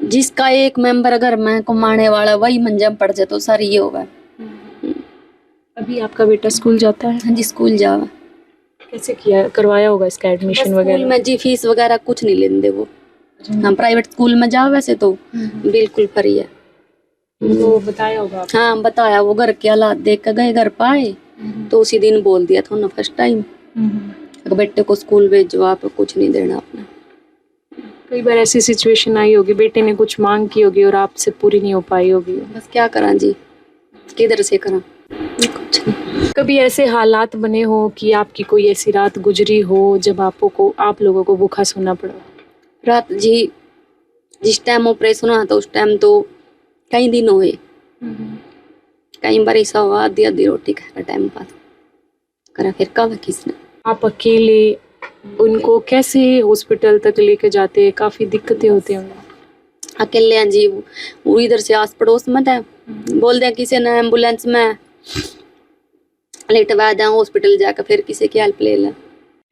Speaker 5: जिसका एक मेंबर अगर मैं कमाने वाला वही मंजम पड़ जाए तो सर ये होगा।
Speaker 3: अभी आपका बेटा स्कूल जाता है?
Speaker 5: हाँ जी, स्कूल जावा।
Speaker 3: कैसे किया, करवाया होगा इसका एडमिशन
Speaker 5: स्कूल
Speaker 3: वगैरह?
Speaker 5: में जी फीस वगैरह कुछ नहीं लेंदे वो। हम प्राइवेट स्कूल में जाओ वैसे तो बिल्कुल फ्री है।
Speaker 3: तो बताया होगा आपको?
Speaker 5: हाँ, बताया। वो घर के हालात देख के गए, घर पाए तो उसी दिन बोल दिया था ना फर्स्ट टाइम, बेटे को स्कूल भेजो, आप कुछ नहीं देना अपना।
Speaker 3: कई बार ऐसी सिचुएशन आई होगी, बेटे ने कुछ मांग की होगी और आपसे पूरी नहीं हो पाई होगी।
Speaker 5: बस क्या करा जी, किधर से करा, कुछ नहीं।
Speaker 3: कभी ऐसे हालात बने हो कि आपकी कोई ऐसी रात गुजरी हो जब आप लोगों को भूखा सोना पड़ा?
Speaker 5: रात जी जिस टाइम ऑपरेशन हुआ था उस टाइम तो कई दिन हुए, कई बार ऐसा हुआ आधी रोटी का टाइम पास करा, फिर कब किसने। आप
Speaker 3: अकेले उनको कैसे हॉस्पिटल तक लेके जाते? काफी दिक्कतें होती होंगी।
Speaker 5: अकेले हैं जी, वो इधर से आस पड़ोस में था, बोल दिया किसी ने एम्बुलेंस में लेटवा जाओ हॉस्पिटल जाकर, फिर किसी की हेल्प ले लें।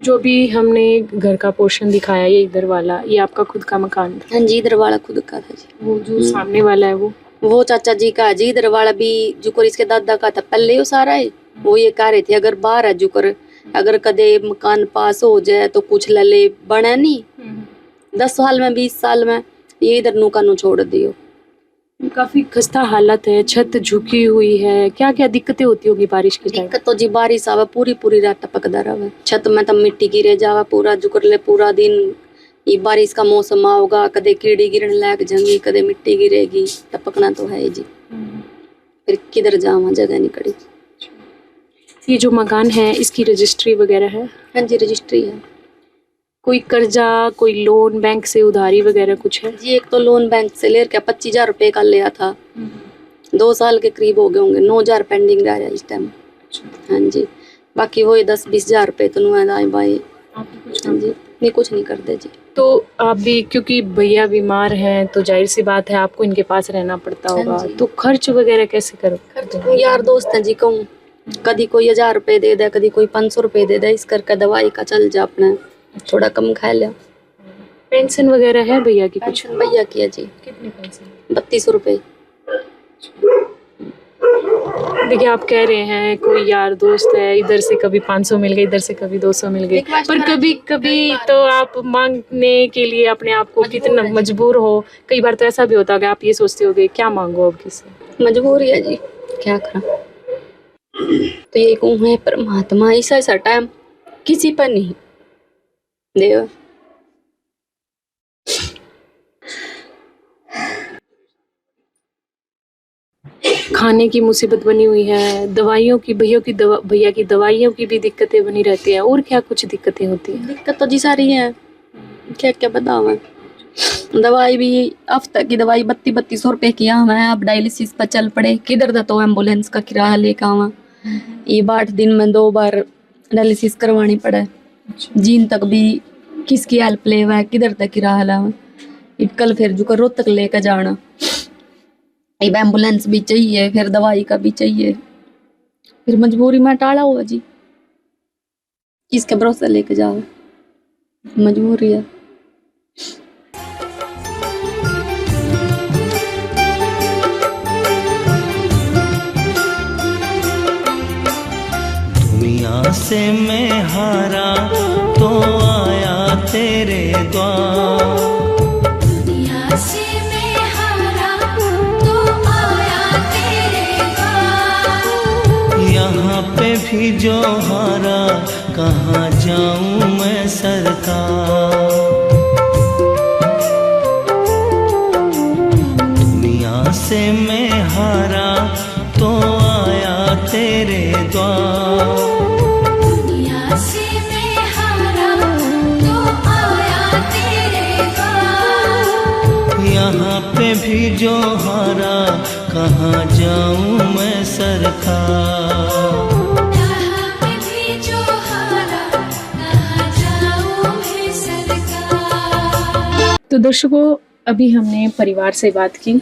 Speaker 3: जो भी हमने घर का पोर्शन दिखाया, ये इधर वाला, ये आपका खुद का मकान था?
Speaker 5: हाँ जी, इधर वाला खुद का था जी।
Speaker 3: वो जो सामने वाला है वो
Speaker 5: चाचा जी का जी। इधर वाला भी जुकर इसके दादा का था पहले, वो सारा है। वो ये कह रहे थे अगर बाहर है जुकर, अगर कदे मकान पास हो जाए तो कुछ लले बने नहीं, 10 साल में 20 साल में ये इधर नु का नु छोड़ दियो।
Speaker 3: काफी खस्ता हालत है, छत झुकी हुई है, क्या क्या दिक्कतें होती होगी बारिश के टाइम?
Speaker 5: दिक्कत तो जी बारिश आवे पूरी रात टपकदा रहे, छत में तब मिट्टी गिरे जावा पूरा जुकर ले पूरा दिन। ये बारिश का मौसम आओगा, कदे कीड़ी गिरने लग जाएंगी, कदे मिट्टी गिरेगी, टपकना तो है जी। फिर किधर जावा, जगह नहीं कड़ी।
Speaker 3: ये जो मकान है इसकी रजिस्ट्री वगैरह है?
Speaker 5: हाँ जी, रजिस्ट्री है।
Speaker 3: कोई कर्जा, कोई लोन बैंक से उधारी वगैरह कुछ है?
Speaker 5: जी एक तो लोन बैंक से ले रखा 25,000 रुपये का लिया था, 2 साल के करीब हो गए होंगे, 9,000 पेंडिंग रह रहा है इस टाइम। हाँ जी, बाकी वही 10-20 हजार रुपये तो दाएं बाएं। हाँ जी, नहीं कुछ नहीं करते जी।
Speaker 3: तो आप भी, क्योंकि भैया बीमार हैं तो जाहिर सी बात है आपको इनके पास रहना पड़ता होगा, तो खर्च वगैरह कैसे करो?
Speaker 5: खर्च यार दोस्त हैं जी, कहूँ कभी कोई 1000 रुपये दे दे, कभी कोई 500 रुपये दे दे, इस करके दवाई का चल जा, अपना थोड़ा कम खा लिया।
Speaker 3: पेंशन वगैरह है भैया की? कुछ
Speaker 5: भैया की है जी।
Speaker 3: कितनी पेंशन?
Speaker 5: 3200 रुपये।
Speaker 3: देखिए, आप कह रहे हैं कोई यार दोस्त है, इधर से कभी 500 मिल गए, इधर से कभी 200 मिल गए, पर कभी कभी तो आप मांगने के लिए अपने आप को कितना मजबूर हो। कई बार तो ऐसा भी होता है आप ये सोचते होगे क्या मांगो अब किसी।
Speaker 5: मजबूरी है जी, क्या करा। तो ये कहूँ है परमात्मा ऐसा टाइम किसी पर नहीं देव,
Speaker 3: खाने की मुसीबत बनी हुई है, दवाइयों की, भैया की दवाइयों की भी दिक्कतें बनी रहती हैं, और क्या कुछ दिक्कतें होती हैं?
Speaker 5: दिक्कत तो जी सारी है, क्या क्या बताऊँ मैं। दवाई भी हफ्ते की दवाई 3200 रुपये की है। अब डायलिसिस पर चल पड़े, किधर था तो एम्बुलेंस का किराया लेकर आवा। ये 8 दिन में 2 बार डायलिसिस करवानी पड़े। जीन तक भी किसकी हेल्प ले हुआ है, किधर तक किराया लावा। कल फिर जो करो तक लेकर जाना, अब एम्बुलेंस भी चाहिए, फिर दवाई का भी चाहिए, फिर मजबूरी में टाला हुआ जी। किसके भरोसे लेके जाओ, मजबूरी है।
Speaker 4: दुनिया से मैं हारा तो आया तेरे द्वार,
Speaker 6: दुनिया से मैं हारा तो आया तेरे द्वार।
Speaker 4: यहाँ पे भी जो हारा कहाँ जाऊँ मैं सरकार। दुनिया से मैं हारा तो आया तेरे द्वार,
Speaker 6: दुनिया से मैं हारा तो आया तेरे द्वार।
Speaker 4: यहाँ पे भी जो हारा कहाँ जाऊँ मैं सरकार।
Speaker 6: यहाँ पे भी जो हारा कहाँ जाऊँ मैं सरकार।
Speaker 3: तो दर्शकों, अभी हमने परिवार से बात की,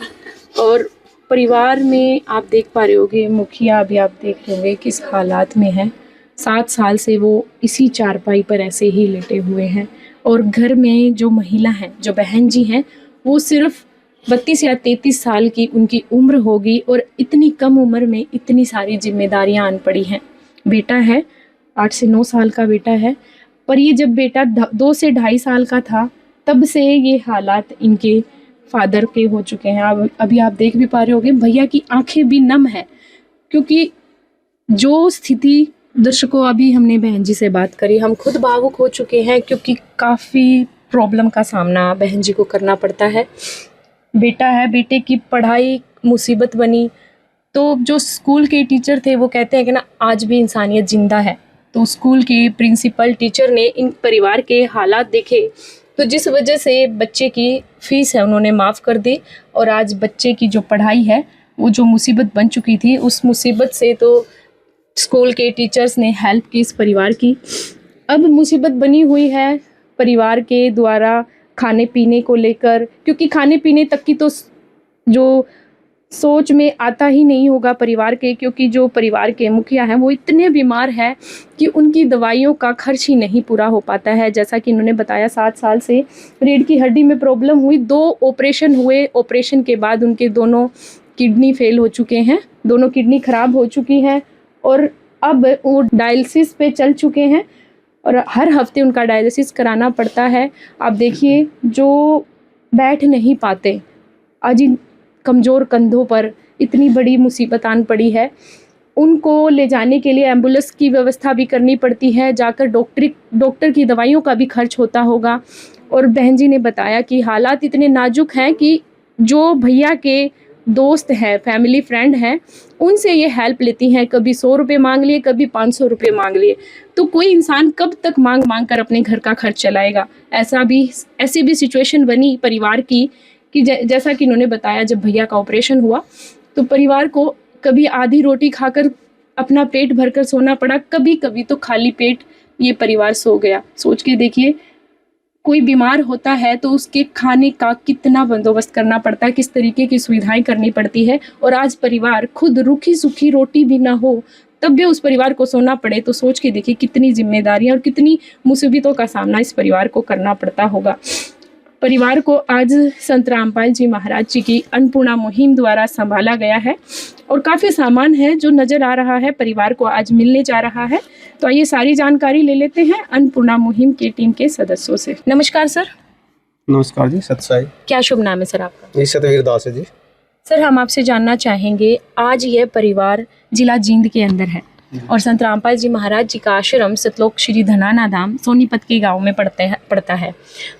Speaker 3: और परिवार में आप देख पा रहे होगे, मुखिया अभी आप देख रहे होंगे किस हालात में है। 7 साल से वो इसी चारपाई पर ऐसे ही लेटे हुए हैं, और घर में जो महिला हैं, जो बहन जी हैं, वो सिर्फ 32 या 33 साल की उनकी उम्र होगी, और इतनी कम उम्र में इतनी सारी जिम्मेदारियां आन पड़ी हैं। बेटा है, 8 से 9 साल का बेटा है, पर ये जब बेटा 2 से 2.5 साल का था, तब से ये हालात इनके फादर के हो चुके हैं। अभी आप देख भी पा रहे होगे, भैया की आंखें भी नम है, क्योंकि जो स्थिति, दर्शकों अभी हमने बहन जी से बात करी, हम खुद भावुक हो चुके हैं, क्योंकि काफ़ी प्रॉब्लम का सामना बहन जी को करना पड़ता है। बेटा है, बेटे की पढ़ाई मुसीबत बनी, तो जो स्कूल के टीचर थे वो कहते हैं कि ना आज भी इंसानियत ज़िंदा है। तो स्कूल के प्रिंसिपल टीचर ने इन परिवार के हालात देखे, तो जिस वजह से बच्चे की फ़ीस है उन्होंने माफ़ कर दी, और आज बच्चे की जो पढ़ाई है वो जो मुसीबत बन चुकी थी, उस मुसीबत से तो स्कूल के टीचर्स ने हेल्प की इस परिवार की। अब मुसीबत बनी हुई है परिवार के द्वारा खाने पीने को लेकर, क्योंकि खाने पीने तक की तो जो सोच में आता ही नहीं होगा परिवार के, क्योंकि जो परिवार के मुखिया हैं वो इतने बीमार हैं कि उनकी दवाइयों का खर्च ही नहीं पूरा हो पाता है। जैसा कि इन्होंने बताया, 7 साल से रीढ़ की हड्डी में प्रॉब्लम हुई, 2 ऑपरेशन हुए, ऑपरेशन के बाद उनके दोनों किडनी फेल हो चुके हैं, दोनों किडनी ख़राब हो चुकी हैं, और अब वो डायलिसिस पे चल चुके हैं, और हर हफ्ते उनका डायलिसिस कराना पड़ता है। आप देखिए, जो बैठ नहीं पाते, आज इन कमज़ोर कंधों पर इतनी बड़ी मुसीबत आन पड़ी है, उनको ले जाने के लिए एम्बुलेंस की व्यवस्था भी करनी पड़ती है, जाकर डॉक्टर की दवाइयों का भी खर्च होता होगा। और बहन जी ने बताया कि हालात इतने नाजुक हैं कि जो भैया के दोस्त हैं, फैमिली फ्रेंड हैं, उनसे ये हेल्प लेती हैं। कभी 100 रुपये मांग लिए, कभी 500 रुपये मांग लिए। तो कोई इंसान कब तक मांग कर अपने घर का खर्च चलाएगा। ऐसी भी सिचुएशन बनी परिवार की कि जैसा कि इन्होंने बताया, जब भैया का ऑपरेशन हुआ तो परिवार को कभी आधी रोटी खाकर अपना पेट भरकर सोना पड़ा, कभी कभी तो खाली पेट ये परिवार सो गया। सोच के देखिए, कोई बीमार होता है तो उसके खाने का कितना बंदोबस्त करना पड़ता है, किस तरीके की सुविधाएं करनी पड़ती है। और आज परिवार खुद रूखी सूखी रोटी भी ना हो तब भी उस परिवार को सोना पड़े, तो सोच के देखिए कितनी जिम्मेदारियां और कितनी मुसीबतों का सामना इस परिवार को करना पड़ता होगा। परिवार को आज संत रामपाल जी महाराज जी की अन्नपूर्णा मुहिम द्वारा संभाला गया है, और काफ़ी सामान है जो नज़र आ रहा है परिवार को आज मिलने जा रहा है। तो आइए सारी जानकारी ले लेते हैं अन्नपूर्णा मुहिम की टीम के सदस्यों से। नमस्कार सर।
Speaker 7: नमस्कार जी, सतसाई।
Speaker 3: क्या शुभ नाम है सर आपका?
Speaker 7: जी, सतवीर दास है जी।
Speaker 3: सर, हम आपसे जानना चाहेंगे, आज यह परिवार जिला जींद के अंदर है और संत रामपाल जी महाराज जी का आश्रम सतलोक श्री धनाना धाम सोनीपत के गांव में पड़ता है।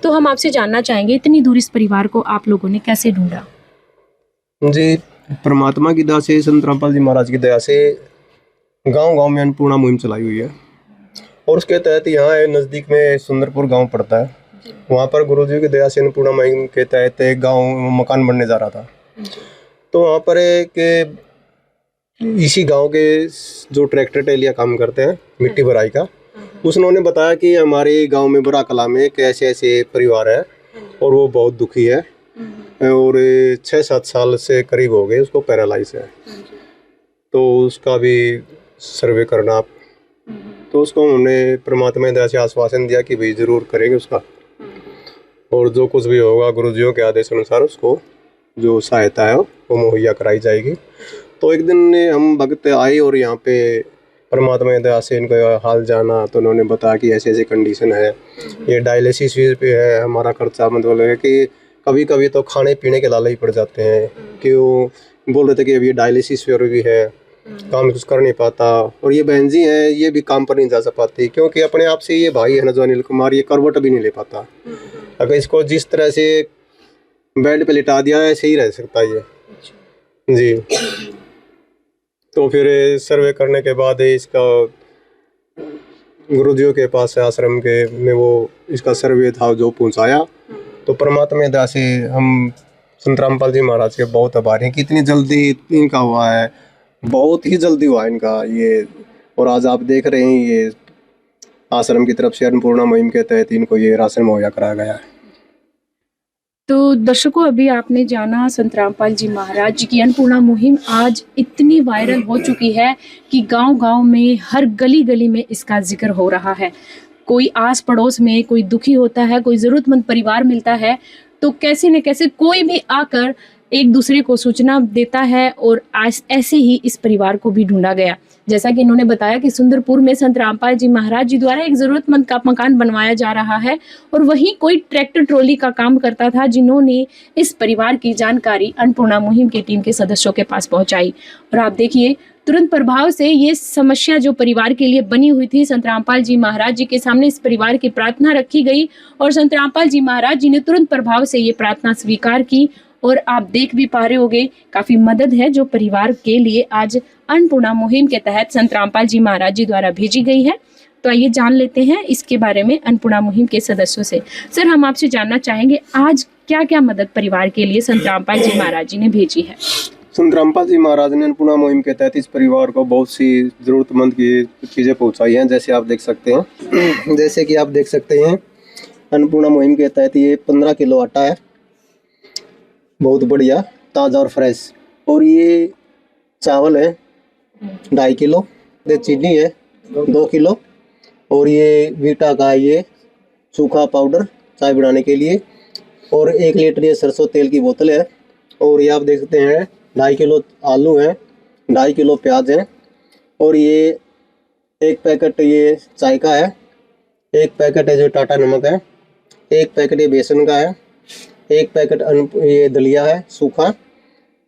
Speaker 3: तो हम आपसे जानना चाहेंगे, इतनी दूर इस परिवार को आप लोगों ने कैसे ढूंढा?
Speaker 7: जी, परमात्मा की दया से, संत रामपाल जी महाराज की दया से गांव-गांव में अन्नपूर्णा मुहिम चलाई हुई है। और उसके तहत यहाँ नज़दीक में सुंदरपुर गांव पड़ता है, वहाँ पर गुरुजी की दया से अन्नपूर्णा मुहिम के तहत एक गांव मकान बनने जा रहा था। तो वहाँ पर एक इसी गांव के जो ट्रैक्टर टेलिया काम करते हैं मिट्टी भराई का, उसने बताया कि हमारे गांव में बड़ा कला में एक ऐसे परिवार है और वो बहुत दुखी है और 6-7 साल से करीब हो गए उसको पैरालाइज है, तो उसका भी सर्वे करना। तो उसको हमने परमात्मा की दया से आश्वासन दिया कि भाई ज़रूर करेंगे उसका, और जो कुछ भी होगा गुरुजियों के आदेश अनुसार उसको जो सहायता है वो मुहैया कराई जाएगी। तो एक दिन हम भक्त आए और यहाँ पे परमात्मा की दया से इनका हाल जाना, तो उन्होंने बताया कि ऐसे ऐसे कंडीशन है, ये डायलिसिस पे है, हमारा खर्चा मतलब है कि कभी कभी तो खाने पीने के लाले ही पड़ जाते हैं कि वो बोल रहे थे कि अभी डायलिसिस पे भी है, काम कुछ कर नहीं पाता। और ये बहन जी हैं, ये भी काम पर नहीं जा पाती क्योंकि अपने आप से ये भाई है ना जो अनिल कुमार, ये करवट भी नहीं ले पाता। अगर इसको जिस तरह से बेड पे लिटा दिया है सही रह सकता है ये जी। तो फिर सर्वे करने के बाद इसका गुरुजियों के पास आश्रम के में वो इसका सर्वे था जो पहुंचाया, तो परमात्मा दया से हम संत रामपाल जी महाराज के बहुत आभारी हैं कि इतनी जल्दी इनका हुआ है, बहुत ही जल्दी हुआ इनका ये। और आज आप देख रहे हैं ये आश्रम की तरफ से अन्नपूर्णा मुहिम के तहत इनको ये राशन मुहैया कराया गया है।
Speaker 3: तो दर्शकों, अभी आपने जाना संत रामपाल जी महाराज जी की अन्नपूर्णा मुहिम आज इतनी वायरल हो चुकी है कि गांव-गांव में, हर गली-गली में इसका जिक्र हो रहा है। कोई आस पड़ोस में कोई दुखी होता है, कोई ज़रूरतमंद परिवार मिलता है, तो कैसे न कैसे कोई भी आकर एक दूसरे को सूचना देता है और आज ऐसे ही इस परिवार को भी ढूंढा गया। जैसा कि इन्होंने बताया कि सुंदरपुर में संत रामपाल जी महाराज जी द्वारा एक ज़रूरतमंद का मकान बनवाया जा रहा है और वहीं कोई ट्रैक्टर ट्रॉली का काम करता था जिन्होंने इस परिवार की जानकारी अन्नपूर्णा मुहिम की टीम के सदस्यों के पास पहुंचाई। और आप देखिए, तुरंत प्रभाव से ये समस्या जो परिवार के लिए बनी हुई थी, संत रामपाल जी महाराज जी के सामने इस परिवार की प्रार्थना रखी गई और संत रामपाल जी महाराज जी ने तुरंत प्रभाव से ये प्रार्थना स्वीकार की। और आप देख भी पा रहे होंगे, काफी मदद है जो परिवार के लिए आज अन्नपूर्णा मुहिम के तहत संत रामपाल जी महाराज जी द्वारा भेजी गई है। तो आइए जान लेते हैं इसके बारे में अन्नपूर्णा मुहिम के सदस्यों से। सर, हम आपसे जानना चाहेंगे आज क्या क्या मदद परिवार के लिए संत रामपाल जी महाराज जी ने भेजी है।
Speaker 7: संत रामपाल जी महाराज ने अन्नपूर्णा मुहिम के तहत इस परिवार को बहुत सी जरूरतमंद की चीज़ें पहुंचाई हैं। जैसे आप देख सकते हैं, जैसे कि आप देख सकते हैं अन्नपूर्णा मुहिम के तहत ये 15 किलो आटा है, बहुत बढ़िया ताज़ा और फ्रेश। और ये चावल है 2.5 किलो, ये चीनी है 2 किलो, और ये वीटा का ये सूखा पाउडर चाय बनाने के लिए, और 1 लीटर ये सरसों तेल की बोतल है। और ये आप देख सकते हैं 2.5 किलो आलू हैं, 2.5 किलो प्याज है, और ये 1 पैकेट ये चाय का है, 1 पैकेट है जो टाटा नमक है, 1 पैकेट ये बेसन का है, 1 पैकेट ये दलिया है सूखा,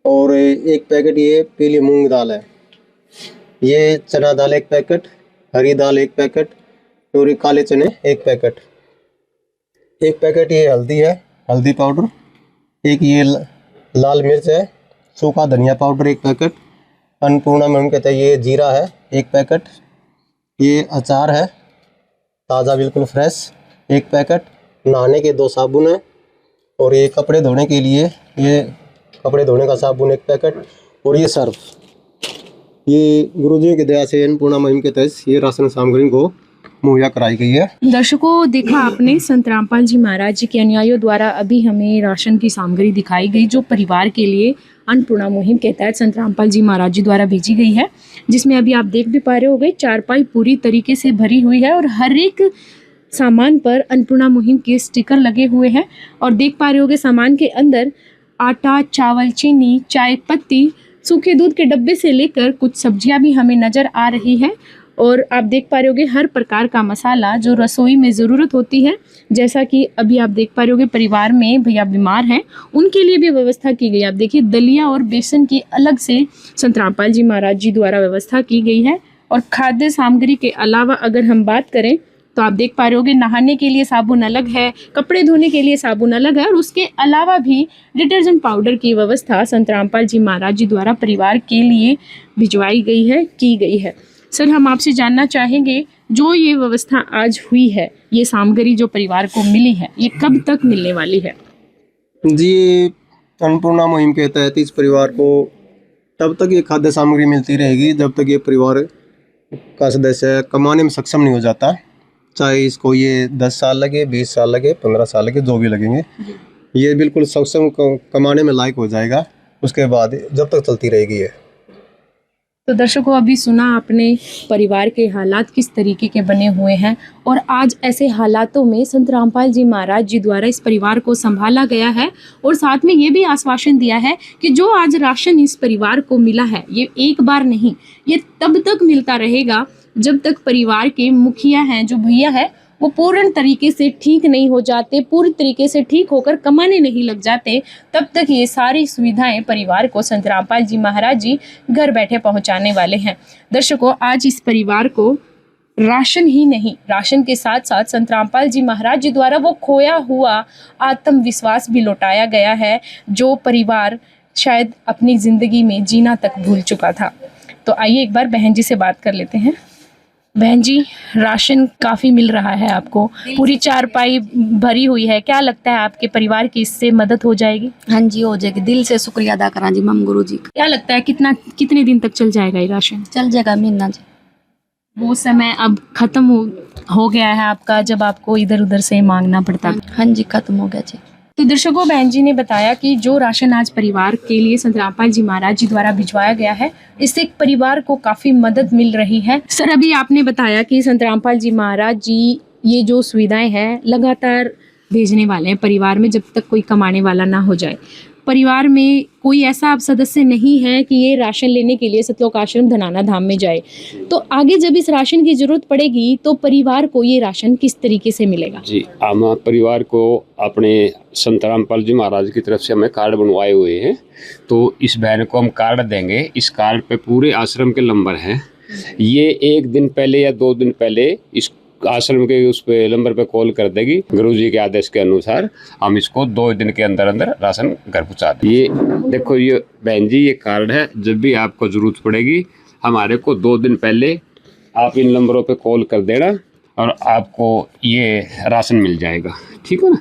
Speaker 7: और 1 पैकेट ये पीली मूंग दाल है, ये चना दाल 1 पैकेट, हरी दाल 1 पैकेट, और ये काले चने 1 पैकेट, 1 पैकेट ये हल्दी है, हल्दी पाउडर, एक ये लाल मिर्च है, सूखा धनिया पाउडर 1 पैकेट, अन्नपूर्णा मुहिम के तहत ये जीरा है 1 पैकेट, ये अचार है ताज़ा बिल्कुल फ्रेश 1 पैकेट, नहाने के 2 साबुन है, और ये कपड़े धोने के लिए ये कपड़े धोने का साबुन 1 पैकेट, और ये सर्फ। ये गुरुजी की दया से अन्नपूर्णा मुहिम के तहत ये राशन सामग्री को मुहैया कराई गई है।
Speaker 3: दर्शकों, देखा आपने संत रामपाल जी महाराज जी के अनुयायियों द्वारा अभी हमें राशन की सामग्री दिखाई गई जो परिवार के लिए अन्नपूर्णा मुहिम के तहत संत रामपाल जी महाराज जी द्वारा भेजी गई है, जिसमें अभी आप देख भी पा रहे होंगे चारपाई पूरी तरीके से भरी हुई है और हर एक सामान पर अन्नपूर्णा मुहिम के स्टिकर लगे हुए हैं। और देख पा रहे होंगे सामान के अंदर आटा, चावल, चीनी, चाय पत्ती, सूखे दूध के डब्बे से लेकर कुछ सब्जियां भी हमें नज़र आ रही हैं। और आप देख पा रहे होंगे हर प्रकार का मसाला जो रसोई में ज़रूरत होती है। जैसा कि अभी आप देख पा रहे होंगे परिवार में भैया बीमार हैं, उनके लिए भी व्यवस्था की गई। आप देखिए दलिया और बेसन की अलग से संत रामपाल जी महाराज जी द्वारा व्यवस्था की गई है। और खाद्य सामग्री के अलावा अगर हम बात करें तो आप देख पा रहे होगे नहाने के लिए साबुन अलग है, कपड़े धोने के लिए साबुन अलग है और उसके अलावा भी डिटर्जेंट पाउडर की व्यवस्था संत रामपाल जी महाराज जी द्वारा परिवार के लिए भिजवाई गई है, की गई है। सर, हम आपसे जानना चाहेंगे, जो ये व्यवस्था आज हुई है, ये सामग्री जो परिवार को मिली है, ये कब तक मिलने वाली है?
Speaker 7: जी, अन्नपूर्णा मुहिम के तहत इस परिवार को तब तक ये खाद्य सामग्री मिलती रहेगी जब तक ये परिवार का सदस्य कमाने में सक्षम नहीं हो जाता। चाहे इसको ये 10 साल लगे, 20 साल लगे, 15 साल लगे, जो भी लगेंगे, ये बिल्कुल सक्षम कमाने में लायक हो जाएगा। उसके बाद जब तक चलती रहेगी ये।
Speaker 3: तो दर्शकों, अभी सुना आपने परिवार के हालात किस तरीके के बने हुए हैं और आज ऐसे हालातों में संत रामपाल जी महाराज जी द्वारा इस परिवार को संभाला गया है और साथ में ये भी आश्वासन दिया है कि जो आज राशन इस परिवार को मिला है, ये एक बार नहीं, ये तब तक मिलता रहेगा जब तक परिवार के मुखिया हैं, जो भैया है, वो पूर्ण तरीके से ठीक नहीं हो जाते, पूरी तरीके से ठीक होकर कमाने नहीं लग जाते, तब तक ये सारी सुविधाएं परिवार को संत रामपाल जी महाराज जी घर बैठे पहुंचाने वाले हैं। दर्शकों, आज इस परिवार को राशन ही नहीं, राशन के साथ साथ संत रामपाल जी महाराज जी द्वारा वो खोया हुआ आत्मविश्वास भी लौटाया गया है, जो परिवार शायद अपनी ज़िंदगी में जीना तक भूल चुका था। तो आइए एक बार बहन जी से बात कर लेते हैं। बहन जी, राशन काफ़ी मिल रहा है आपको, पूरी चारपाई भरी हुई है, क्या लगता है आपके परिवार की इससे मदद हो जाएगी?
Speaker 5: हाँ जी, हो जाएगी। दिल से शुक्रिया अदा करा जी मम गुरु जी का।
Speaker 3: क्या लगता है कितने दिन तक चल जाएगा ये राशन?
Speaker 5: चल जाएगा महीना जी।
Speaker 3: वो समय अब खत्म हो गया है आपका, जब आपको इधर उधर से मांगना पड़ता?
Speaker 5: हाँ जी, खत्म हो गया जी।
Speaker 3: तो दर्शकों, बहन जी ने बताया कि जो राशन आज परिवार के लिए संत रामपाल जी महाराज जी द्वारा भिजवाया गया है, इससे परिवार को काफ़ी मदद मिल रही है। सर, अभी आपने बताया कि संत रामपाल जी महाराज जी ये जो सुविधाएं हैं लगातार भेजने वाले हैं परिवार में, जब तक कोई कमाने वाला ना हो जाए। परिवार में कोई ऐसा अब सदस्य नहीं है कि ये राशन लेने के लिए सतलोक आश्रम धनाना धाम में जाए। तो आगे जब इस राशन की जरूरत पड़ेगी तो परिवार को ये राशन किस तरीके से मिलेगा?
Speaker 8: जी, हम परिवार को अपने संत रामपाल जी महाराज की तरफ से हमें कार्ड बनवाए हुए हैं, तो इस बहन को हम कार्ड देंगे। इस कार्ड पे पूरे आश्रम के नंबर हैं। ये 1 दिन पहले या 2 दिन पहले इस आश्रम के उस पे नंबर पे कॉल कर देगी। गुरुजी के आदेश के अनुसार हम इसको 2 दिन के अंदर अंदर राशन घर पहुँचा दें। ये देखो, ये बहन जी, ये कार्ड है। जब भी आपको जरूरत पड़ेगी, हमारे को 2 दिन पहले आप इन नंबरों पे कॉल कर देना और आपको ये राशन मिल जाएगा। ठीक है ना?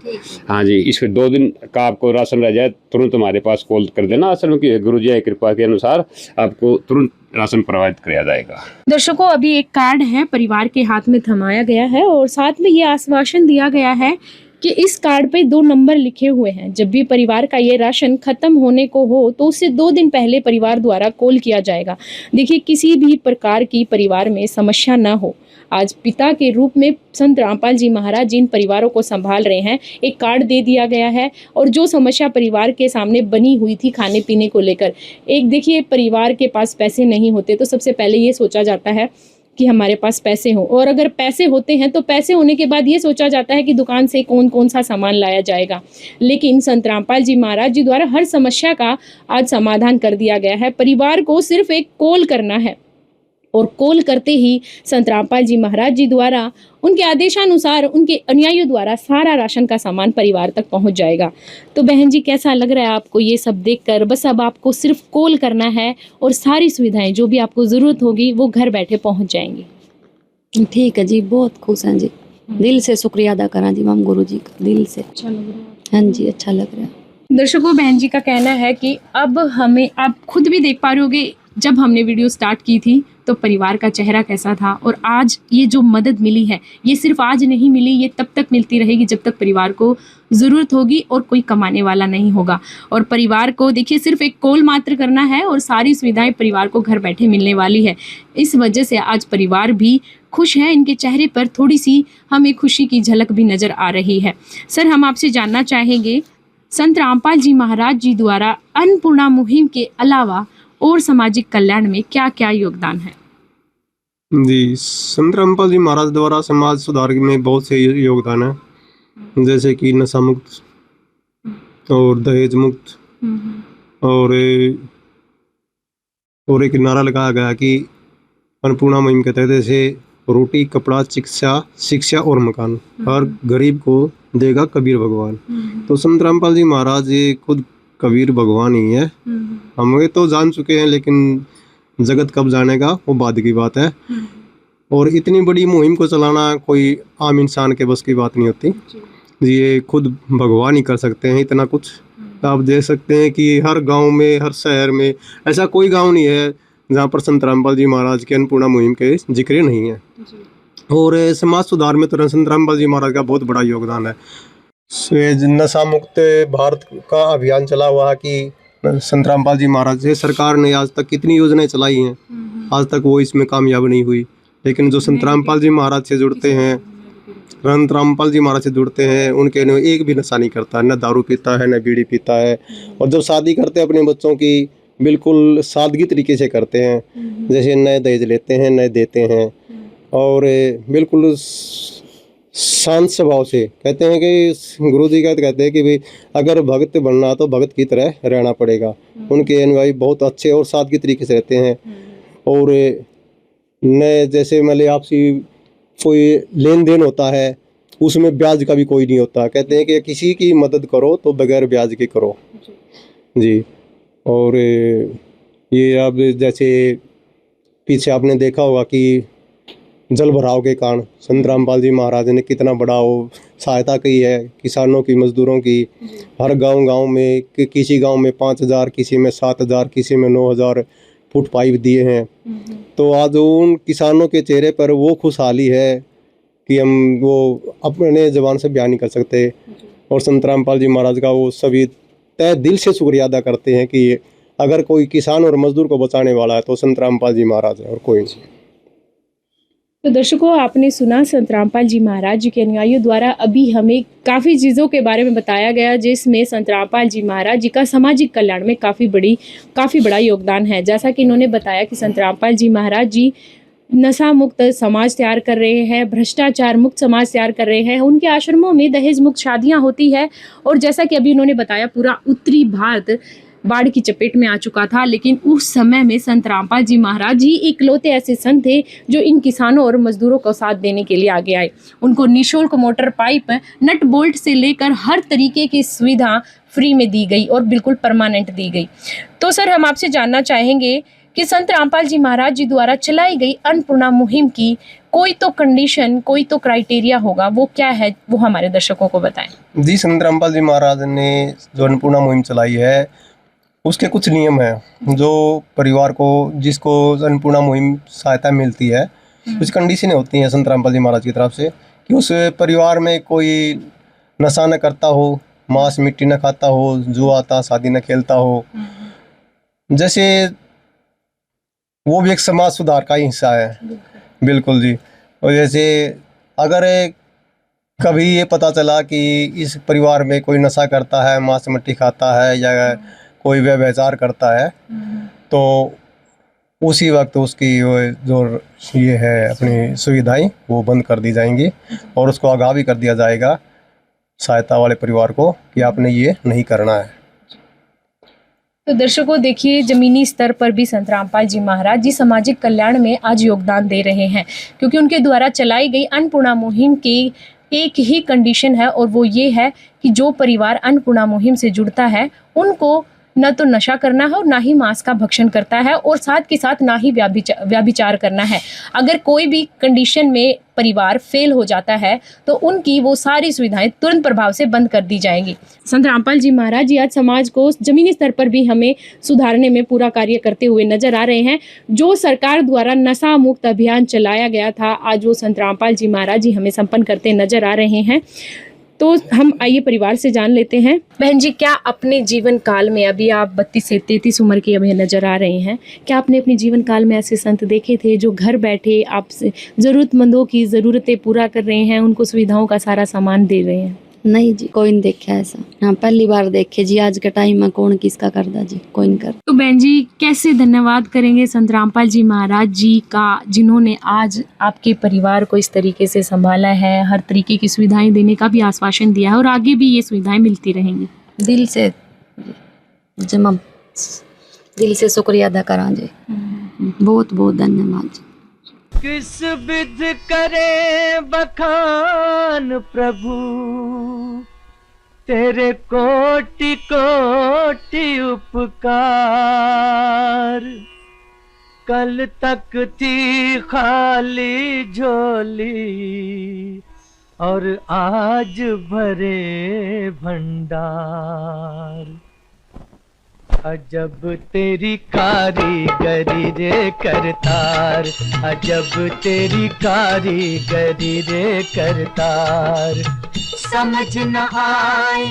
Speaker 8: हाँ जी, इस पे 2 दिन का आपको राशन रह जाए, तुरंत हमारे पास कॉल कर देना। आश्रम की गुरुजी की कृपा के अनुसार आपको तुरंत राशन प्रोवाइड किया जाएगा।
Speaker 3: दर्शकों, अभी एक कार्ड है परिवार के हाथ में थमाया गया है और साथ में ये आश्वासन दिया गया है कि इस कार्ड पे 2 नंबर लिखे हुए हैं। जब भी परिवार का ये राशन खत्म होने को हो तो उससे 2 दिन पहले परिवार द्वारा कॉल किया जाएगा। देखिए, किसी भी प्रकार की परिवार में समस्या ना हो, आज पिता के रूप में संत रामपाल जी महाराज जिन परिवारों को संभाल रहे हैं, एक कार्ड दे दिया गया है। और जो समस्या परिवार के सामने बनी हुई थी खाने पीने को लेकर, एक देखिए, परिवार के पास पैसे नहीं होते तो सबसे पहले ये सोचा जाता है कि हमारे पास पैसे हो, और अगर पैसे होते हैं तो पैसे होने के बाद ये सोचा जाता है कि दुकान से कौन कौन सा सामान लाया जाएगा। लेकिन संत रामपाल जी महाराज जी द्वारा हर समस्या का आज समाधान कर दिया गया है। परिवार को सिर्फ एक कॉल करना है और कॉल करते ही संत रामपाल जी महाराज जी द्वारा उनके आदेशानुसार उनके अनुयायियों द्वारा सारा राशन का सामान परिवार तक पहुंच जाएगा। तो बहन जी, कैसा लग रहा है आपको ये सब देखकर? बस अब आपको सिर्फ कॉल करना है और सारी सुविधाएं जो भी आपको ज़रूरत होगी वो घर बैठे पहुंच जाएंगी।
Speaker 5: ठीक है जी, बहुत खुश हैं जी। दिल से शुक्रिया अदा करा जी मम गुरु जी का, दिल से।
Speaker 3: अच्छा लग रहा है?
Speaker 5: हाँ जी, अच्छा लग रहा है।
Speaker 3: दर्शकों, बहन जी का कहना है कि अब हमें, आप खुद भी देख पा रहे होगे, जब हमने वीडियो स्टार्ट की थी तो परिवार का चेहरा कैसा था, और आज ये जो मदद मिली है ये सिर्फ आज नहीं मिली, ये तब तक मिलती रहेगी जब तक परिवार को ज़रूरत होगी और कोई कमाने वाला नहीं होगा। और परिवार को देखिए, सिर्फ एक कॉल मात्र करना है और सारी सुविधाएं परिवार को घर बैठे मिलने वाली है। इस वजह से आज परिवार भी खुश है, इनके चेहरे पर थोड़ी सी हमें खुशी की झलक भी नज़र आ रही है। सर, हम आपसे जानना चाहेंगे, संत रामपाल जी महाराज जी द्वारा अन्नपूर्णा मुहिम के अलावा और सामाजिक कल्याण में क्या क्या योगदान है?
Speaker 7: जी, संत रामपाल जी महाराज द्वारा समाज सुधार में बहुत से योगदान है, जैसे कि नशा मुक्त और दहेज मुक्त, और एक नारा लगाया गया कि अन्नपूर्णा मुहिम के तहत जैसे रोटी कपड़ा शिक्षा और मकान हर गरीब को देगा कबीर भगवान। तो संत रामपाल जी महाराज ये खुद कबीर भगवान ही है। हम ये तो जान चुके हैं, लेकिन जगत कब जानेगा वो बाद की बात है। और इतनी बड़ी मुहिम को चलाना कोई आम इंसान के बस की बात नहीं होती। ये खुद भगवान ही कर सकते हैं इतना कुछ। आप देख सकते हैं कि हर गांव में, हर शहर में ऐसा कोई गांव नहीं है जहां पर संत रामपाल जी महाराज के अन्नपूर्णा मुहिम के जिक्र नहीं है। और समाज सुधार में तो संत रामपाल जी महाराज का बहुत बड़ा योगदान है। नशा मुक्त भारत का अभियान चला हुआ है कि संत रामपाल जी महाराज से सरकार ने आज तक कितनी योजनाएं चलाई हैं, आज तक वो इसमें कामयाब नहीं हुई। लेकिन जो संत रामपाल जी महाराज से जुड़ते हैं, संत रामपाल जी महाराज से जुड़ते हैं, उनके एक भी नशा नहीं करता, न दारू पीता है, न बीड़ी पीता है। और जब शादी करते हैं अपने बच्चों की बिल्कुल सादगी तरीके से करते हैं, जैसे नए दहेज लेते हैं, नए देते हैं, और बिल्कुल शांत स्वभाव से। कहते हैं कि गुरु जी कहते हैं कि भाई अगर भक्त बनना तो भक्त की तरह रहना पड़ेगा। उनके अनुयायी बहुत अच्छे और सादगी तरीके से रहते हैं। और नए जैसे मतलब आपसी कोई लेन देन होता है उसमें ब्याज का भी कोई नहीं होता। कहते हैं कि किसी की मदद करो तो बगैर ब्याज के करो जी। और ये अब जैसे पीछे आपने देखा होगा कि जल भराव के कारण संत रामपाल जी महाराज ने कितना बड़ा वो सहायता की है किसानों की, मजदूरों की। हर गांव में किसी गांव में 5,000, किसी में 7,000, किसी में 9,000 फुट पाइप दिए हैं। तो आज उन किसानों के चेहरे पर वो खुशहाली है कि हम वो अपने ज़बान से बयान नहीं कर सकते। और संत रामपाल जी महाराज का वो सभी तय दिल से शुक्रिया अदा करते हैं कि अगर कोई किसान और मजदूर को बचाने वाला है तो संत रामपाल जी महाराज है और कोई नहीं।
Speaker 3: तो दर्शकों, आपने सुना संत रामपाल जी महाराज जी के अनुयायियों द्वारा अभी हमें काफ़ी चीज़ों के बारे में बताया गया, जिसमें संत रामपाल जी महाराज जी का सामाजिक कल्याण में काफ़ी बड़ा योगदान है। जैसा कि इन्होंने बताया कि संत रामपाल जी महाराज जी नशा मुक्त समाज तैयार कर रहे हैं, भ्रष्टाचार मुक्त समाज तैयार कर रहे हैं। उनके आश्रमों में दहेज मुक्त शादियाँ होती है। और जैसा कि अभी उन्होंने बताया, पूरा उत्तरी भारत बाढ़ की चपेट में आ चुका था, लेकिन उस समय में संत रामपाल जी महाराज ही इकलौते ऐसे संत थे जो इन किसानों और मजदूरों को साथ देने के लिए आगे आए। उनको निःशुल्क मोटर पाइप, नट बोल्ट से लेकर हर तरीके की सुविधा फ्री में दी गई और बिल्कुल परमानेंट दी गई। तो सर, हम आपसे जानना चाहेंगे कि संत रामपाल जी महाराज जी द्वारा चलाई गई अन्नपूर्णा मुहिम की कोई तो कंडीशन, कोई तो क्राइटेरिया होगा, वो क्या है, वो हमारे दर्शकों को बताएं।
Speaker 7: जी, संत रामपाल जी महाराज ने जो अन्नपूर्णा मुहिम चलाई है उसके कुछ नियम हैं। जो परिवार को, जिसको अन्नपूर्णा मुहिम सहायता मिलती है, कुछ कंडीशनें होती हैं संत रामपाल जी महाराज की तरफ से कि उस परिवार में कोई नशा न करता हो, मांस मिट्टी न खाता हो, जुआ शादी न खेलता हो। जैसे वो भी एक समाज सुधार का ही हिस्सा है। बिल्कुल जी। और जैसे अगर कभी ये पता चला कि इस परिवार में कोई नशा करता है, मांस मिट्टी खाता है या कोई व्यभिचार करता है, तो उसी वक्त उसकी जो ये है अपनी सुविधाएं वो बंद कर दी जाएंगी और उसको आगाह भी कर दिया जाएगा सहायता वाले परिवार को कि आपने ये नहीं करना है।
Speaker 3: तो दर्शकों, देखिए, जमीनी स्तर पर भी संत रामपाल जी महाराज जी सामाजिक कल्याण में आज योगदान दे रहे हैं, क्योंकि उनके द्वारा चलाई गई अन्नपूर्णा मुहिम की एक ही कंडीशन है, और वो ये है कि जो परिवार अन्नपूर्णा मुहिम से जुड़ता है उनको न तो नशा करना है और ना ही मांस का भक्षण करता है, और साथ के साथ ना ही व्याभिचार करना है। अगर कोई भी कंडीशन में परिवार फेल हो जाता है तो उनकी वो सारी सुविधाएं तुरंत प्रभाव से बंद कर दी जाएंगी। संत रामपाल जी महाराज जी आज समाज को जमीनी स्तर पर भी हमें सुधारने में पूरा कार्य करते हुए नजर आ रहे हैं। जो सरकार द्वारा नशा मुक्त अभियान चलाया गया था, आज वो संत रामपाल जी महाराज जी हमें संपन्न करते नजर आ रहे हैं। तो हम आइए परिवार से जान लेते हैं। बहन जी, क्या अपने जीवन काल में, अभी आप 32 से 33 उम्र की हमें नजर आ रहे हैं, क्या आपने अपने जीवन काल में ऐसे संत देखे थे जो घर बैठे आपसे ज़रूरतमंदों की ज़रूरतें पूरा कर रहे हैं, उनको सुविधाओं का सारा सामान दे रहे हैं?
Speaker 5: नहीं जी, कोई नहीं देखा ऐसा। हाँ, पहली बार देखे जी। आज के टाइम में कौन किसका करदा जी, कोई नहीं कर।
Speaker 3: तो बहन जी, कैसे धन्यवाद करेंगे संत रामपाल जी महाराज जी का, जिन्होंने आज आपके परिवार को इस तरीके से संभाला है, हर तरीके की सुविधाएं देने का भी आश्वासन दिया है और आगे भी ये सुविधाएं मिलती रहेंगी।
Speaker 5: दिल से जमा दिल से शुक्रिया अदा करा जी। बहुत बहुत धन्यवाद जी।
Speaker 4: किस विध करे बखान प्रभु, तेरे कोटि कोटि उपकार। कल तक थी खाली झोली और आज भरे भंडार। अजब तेरी कारीगरी रे करतार, अजब तेरी कारीगरी रे करतार। समझ न आए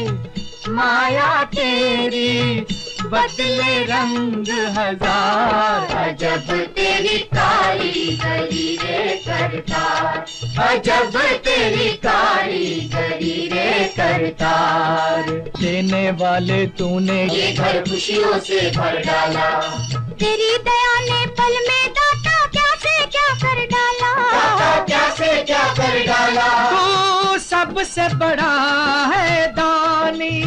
Speaker 4: माया तेरी, बदले रंग हजार। अजब तेरी कारीगरी रे करतार, अजब तेरी कारीगरी रे करतार। देने वाले तूने ये घर खुशियों से भर डाला,
Speaker 6: तेरी दया ने पल में दाता क्या से क्या कर डाला,
Speaker 4: दाता क्या से क्या कर डाला। तू सबसे बड़ा है दानी,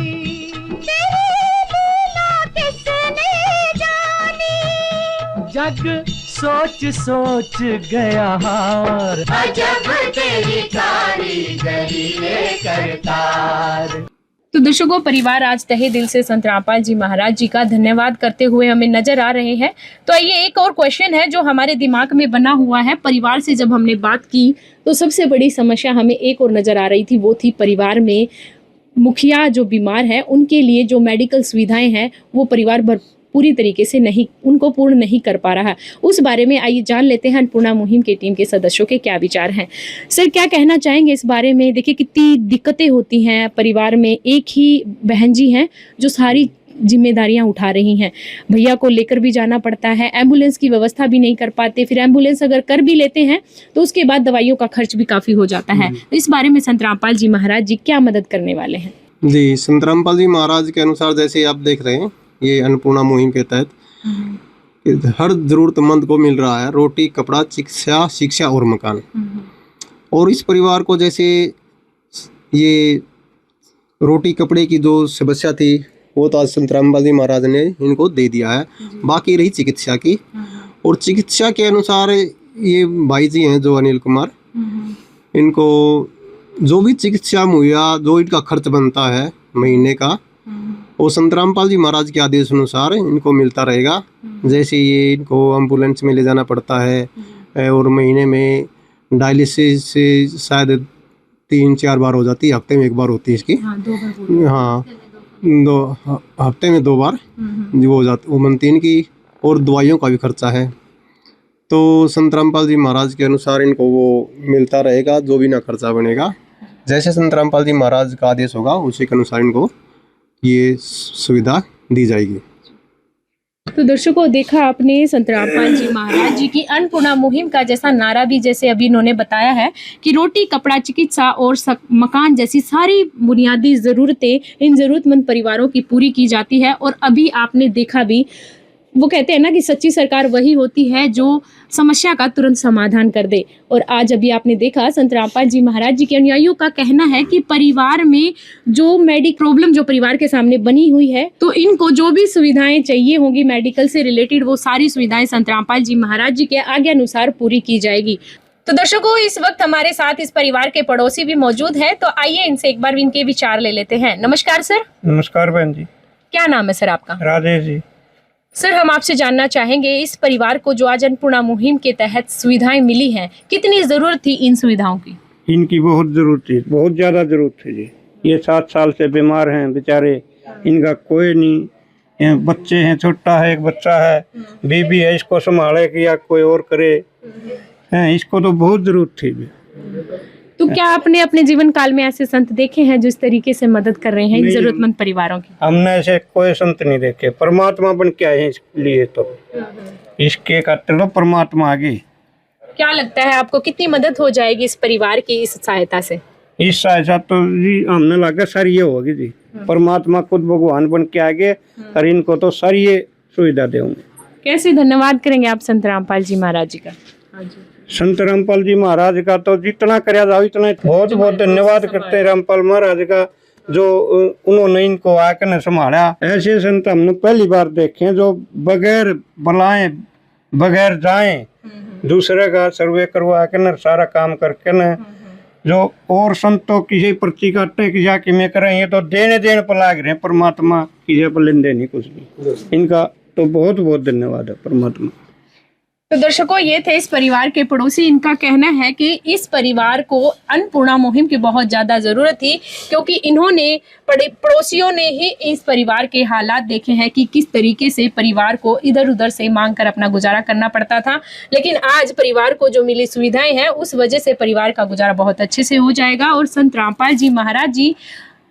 Speaker 4: जग सोच सोच गया हार। अजब तेरी कारीगरी रे करतार।
Speaker 3: तो दर्शकों, परिवार आज तहे दिल से संत रामपाल जी महाराज जी का धन्यवाद करते हुए हमें नजर आ रहे हैं। तो आइए, एक और क्वेश्चन है जो हमारे दिमाग में बना हुआ है। परिवार से जब हमने बात की तो सबसे बड़ी समस्या हमें एक और नजर आ रही थी, वो थी परिवार में मुखिया जो बीमार है उनके लिए जो मेडिकल सुविधाएं हैं वो परिवार पूरी तरीके से उनको पूर्ण नहीं कर पा रहा है। उस बारे में आइए जान लेते हैं अन्नपूर्णा मुहिम के टीम के सदस्यों के क्या विचार हैं। सर, क्या कहना चाहेंगे इस बारे में? देखिए कितनी दिक्कतें होती हैं परिवार में। एक ही बहन जी हैं जो सारी जिम्मेदारियां उठा रही हैं। भैया को लेकर भी जाना पड़ता है, एम्बुलेंस की व्यवस्था भी नहीं कर पाते, फिर एम्बुलेंस अगर कर भी लेते हैं तो उसके बाद दवाइयों का खर्च भी काफ़ी हो जाता है। तो इस बारे में संत रामपाल जी महाराज जी क्या मदद करने वाले हैं?
Speaker 7: जी, संत रामपाल जी महाराज के अनुसार जैसे आप देख रहे हैं, ये अन्नपूर्णा मुहिम के तहत हर जरूरतमंद को मिल रहा है रोटी, कपड़ा, चिकित्सा, शिक्षा और मकान। और इस परिवार को जैसे ये रोटी कपड़े की जो समस्या थी वो तो आज संत रामपाल जी महाराज ने इनको दे दिया है। बाकी रही चिकित्सा की, और चिकित्सा के अनुसार ये भाई जी हैं जो अनिल कुमार, इनको जो भी चिकित्सा मुहैया जो इनका खर्च बनता है महीने का, वो संत रामपाल जी महाराज के आदेश अनुसार इनको मिलता रहेगा। जैसे ये इनको एम्बुलेंस में ले जाना पड़ता है और महीने में डायलिसिस से शायद 3-4 बार हो जाती है, हफ्ते में 1 बार होती है इसकी। हाँ, 2 हफ्ते में 2 बार जो हो जाती, वो बनती है इनकी। और दवाइयों का भी खर्चा है। तो संत रामपाल जी महाराज के अनुसार इनको वो मिलता रहेगा, जो भी ना खर्चा बनेगा। जैसे संत रामपाल जी महाराज का आदेश होगा उसी के अनुसार इनको ये सुविधा दी जाएगी।
Speaker 3: तो दर्शकों, देखा आपने संत रामपाल जी महाराज जी की अन्नपूर्णा मुहिम का जैसा नारा भी जैसे अभी इन्होंने बताया है कि रोटी, कपड़ा, चिकित्सा और मकान जैसी सारी बुनियादी ज़रूरतें इन ज़रूरतमंद परिवारों की पूरी की जाती है। और अभी आपने देखा भी, वो कहते हैं ना कि सच्ची सरकार वही होती है जो समस्या का तुरंत समाधान कर दे। और आज अभी आपने देखा संत रामपाल जी महाराज जी के अनुयायियों का कहना है कि परिवार में जो प्रॉब्लम जो परिवार के सामने बनी हुई है, तो इनको जो भी सुविधाएं चाहिए होंगी मेडिकल से रिलेटेड, वो सारी सुविधाएं संत रामपाल जी महाराज जी के आज्ञा अनुसार पूरी की जाएगी। तो दर्शकों, इस वक्त हमारे साथ इस परिवार के पड़ोसी भी मौजूद है, तो आइए इनसे एक बार इनके विचार ले लेते हैं। नमस्कार सर।
Speaker 9: नमस्कार बहन जी।
Speaker 3: क्या नाम है सर आपका?
Speaker 9: राजेश जी।
Speaker 3: सर, हम आपसे जानना चाहेंगे इस परिवार को जो आज अन्नपूर्णा मुहिम के तहत सुविधाएं मिली हैं, कितनी जरूरत थी इन सुविधाओं की?
Speaker 9: इनकी बहुत जरूरत थी, बहुत ज्यादा जरूरत थी जी। ये 7 साल से बीमार हैं बेचारे, इनका कोई नहीं, बच्चे हैं, छोटा है, एक बच्चा है, बीबी है, इसको संभाले कि या कोई और करे हैं, इसको तो बहुत जरूरत थी भी।
Speaker 3: तो क्या आपने अपने जीवन काल में ऐसे संत देखे हैं जो इस तरीके से मदद कर रहे हैं इन जरूरतमंद परिवारों की?
Speaker 9: हमने ऐसे कोई संत नहीं देखे, परमात्मा बन के आए हैं इसलिए, तो इसके करते लो परमात्मा आगे।
Speaker 3: क्या लगता है आपको कितनी मदद हो जाएगी इस परिवार की इस सहायता से?
Speaker 9: इस सहायता तो जी हमने लगा सर ये होगी जी, परमात्मा खुद भगवान बन के आगे और इनको तो सर ये सुविधा देंगे।
Speaker 3: कैसे धन्यवाद करेंगे आप संत रामपाल जी महाराज जी का?
Speaker 9: संत रामपाल जी महाराज का तो जितना कराया जाओ इतना बहुत बहुत धन्यवाद करते हैं रामपाल महाराज का, जो उन्होंने इनको आकर संभाला। ऐसे संत हमने पहली बार देखे जो बगैर बुलाएं, बगैर जाएं दूसरे का सर्वे करवा के न सारा काम करके न जो और संतों की पर्ची काटे की जाके में करें, ये तो देने पर लाग रहे हैं, परमात्मा की पर लेन देनी कुछ नहीं। इनका तो बहुत बहुत धन्यवाद है परमात्मा।
Speaker 3: तो दर्शकों, ये थे इस परिवार के पड़ोसी। इनका कहना है कि इस परिवार को अन्नपूर्णा मुहिम की बहुत ज़्यादा ज़रूरत थी, क्योंकि इन्होंने पड़ोसियों ने ही इस परिवार के हालात देखे हैं कि किस तरीके से परिवार को इधर उधर से मांग कर अपना गुजारा करना पड़ता था। लेकिन आज परिवार को जो मिली सुविधाएं हैं, उस वजह से परिवार का गुजारा बहुत अच्छे से हो जाएगा। और संत रामपाल जी महाराज जी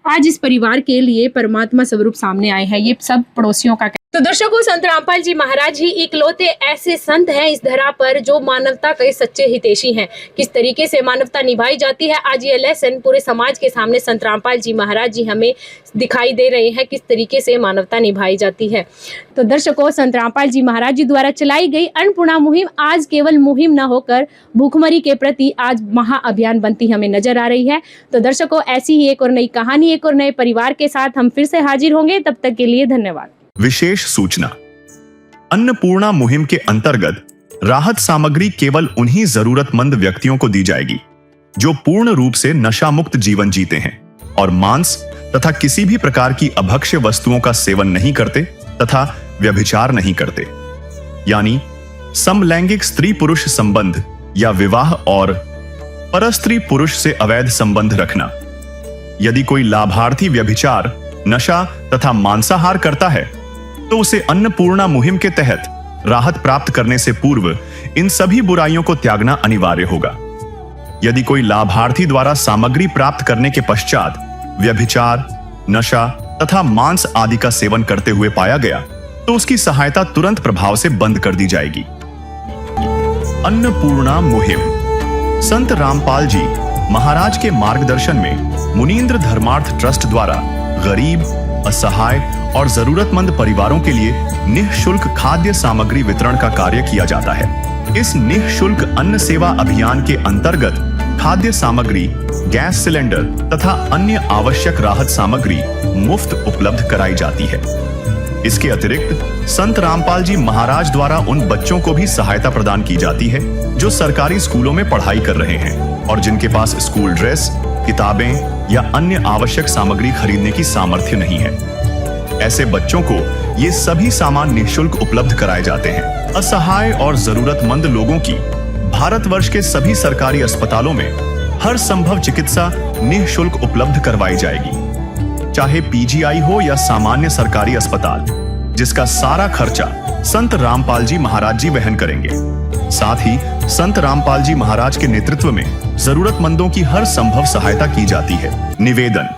Speaker 3: आज इस परिवार के लिए परमात्मा स्वरूप सामने आए हैं, ये सब पड़ोसियों का। तो दर्शकों, संत रामपाल जी महाराज ही इकलौते ऐसे संत हैं इस धरा पर जो मानवता के सच्चे हितैषी हैं। किस तरीके से मानवता निभाई जाती है, आज ये लेसन पूरे समाज के सामने संत रामपाल जी महाराज जी हमें दिखाई दे रहे हैं, किस तरीके से मानवता निभाई जाती है। तो दर्शकों, संत रामपाल जी महाराज जी द्वारा चलाई गई अन्नपूर्णा मुहिम आज केवल मुहिम न होकर भूखमरी के प्रति आज महाअभियान बनती हमें नजर आ रही है। तो दर्शकों, ऐसी ही एक और नई कहानी, एक और नए परिवार के साथ हम फिर से हाजिर होंगे। तब तक के लिए धन्यवाद।
Speaker 2: विशेष सूचना, अन्नपूर्णा मुहिम के अंतर्गत राहत सामग्री केवल उन्हीं जरूरतमंद व्यक्तियों को दी जाएगी जो पूर्ण रूप से नशा मुक्त जीवन जीते हैं और मांस तथा किसी भी प्रकार की अभक्ष्य वस्तुओं का सेवन नहीं करते तथा व्यभिचार नहीं करते, यानी समलैंगिक स्त्री पुरुष संबंध या विवाह और परस्त्री पुरुष से अवैध संबंध रखना। यदि कोई लाभार्थी व्यभिचार, नशा तथा मांसाहार करता है तो उसे अन्नपूर्णा मुहिम के तहत राहत प्राप्त करने से पूर्व इन सभी बुराइयों को त्यागना अनिवार्य होगा। यदि कोई लाभार्थी द्वारा सामग्री प्राप्त करने के पश्चात व्यभिचार, नशा तथा मांस आदि का सेवन करते हुए पाया गया तो उसकी सहायता तुरंत प्रभाव से बंद कर दी जाएगी। अन्नपूर्णा मुहिम संत रामपाल जी महाराज के मार्गदर्शन में मुनीन्द्र धर्मार्थ ट्रस्ट द्वारा गरीब, असहाय और जरूरतमंद परिवारों के लिए निःशुल्क खाद्य सामग्री वितरण का कार्य किया जाता है। इस निःशुल्क अन्न सेवा अभियान के अंतर्गत खाद्य सामग्री, गैस सिलेंडर तथा अन्य आवश्यक राहत सामग्री मुफ्त उपलब्ध कराई जाती है। इसके अतिरिक्त संत रामपाल जी महाराज द्वारा उन बच्चों को भी सहायता प्रदान की जाती है जो सरकारी स्कूलों में पढ़ाई कर रहे हैं और जिनके पास स्कूल ड्रेस, किताबें या अन्य आवश्यक सामग्री खरीदने की सामर्थ्य नहीं है। ऐसे बच्चों को ये सभी सामान निःशुल्क उपलब्ध कराए जाते हैं। असहाय और जरूरतमंद लोगों की भारतवर्ष के सभी सरकारी अस्पतालों में हर संभव चिकित्सा निःशुल्क उपलब्ध करवाई जाएगी, चाहे पीजीआई हो या सामान्य सरकारी अस्पताल, जिसका सारा खर्चा संत रामपाल जी महाराज जी वहन करेंगे। साथ ही संत रामपाल जी महाराज के नेतृत्व में जरूरतमंदों की हर संभव सहायता की जाती है। निवेदन,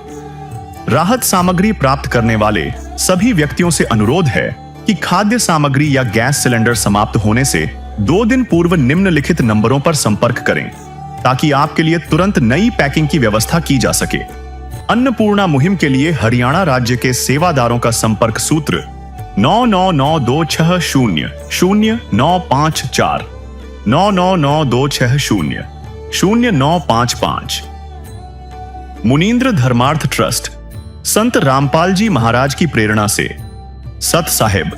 Speaker 2: राहत सामग्री प्राप्त करने वाले सभी व्यक्तियों से अनुरोध है कि खाद्य सामग्री या गैस सिलेंडर समाप्त होने से 2 दिन पूर्व निम्नलिखित नंबरों पर संपर्क करें ताकि आपके लिए तुरंत नई पैकिंग की व्यवस्था की जा सके। अन्नपूर्णा मुहिम के लिए हरियाणा राज्य के सेवादारों का संपर्क सूत्र 9992600954 9992600955। मुनीन्द्र धर्मार्थ ट्रस्ट संत रामपाल जी महाराज की प्रेरणा से सत साहिब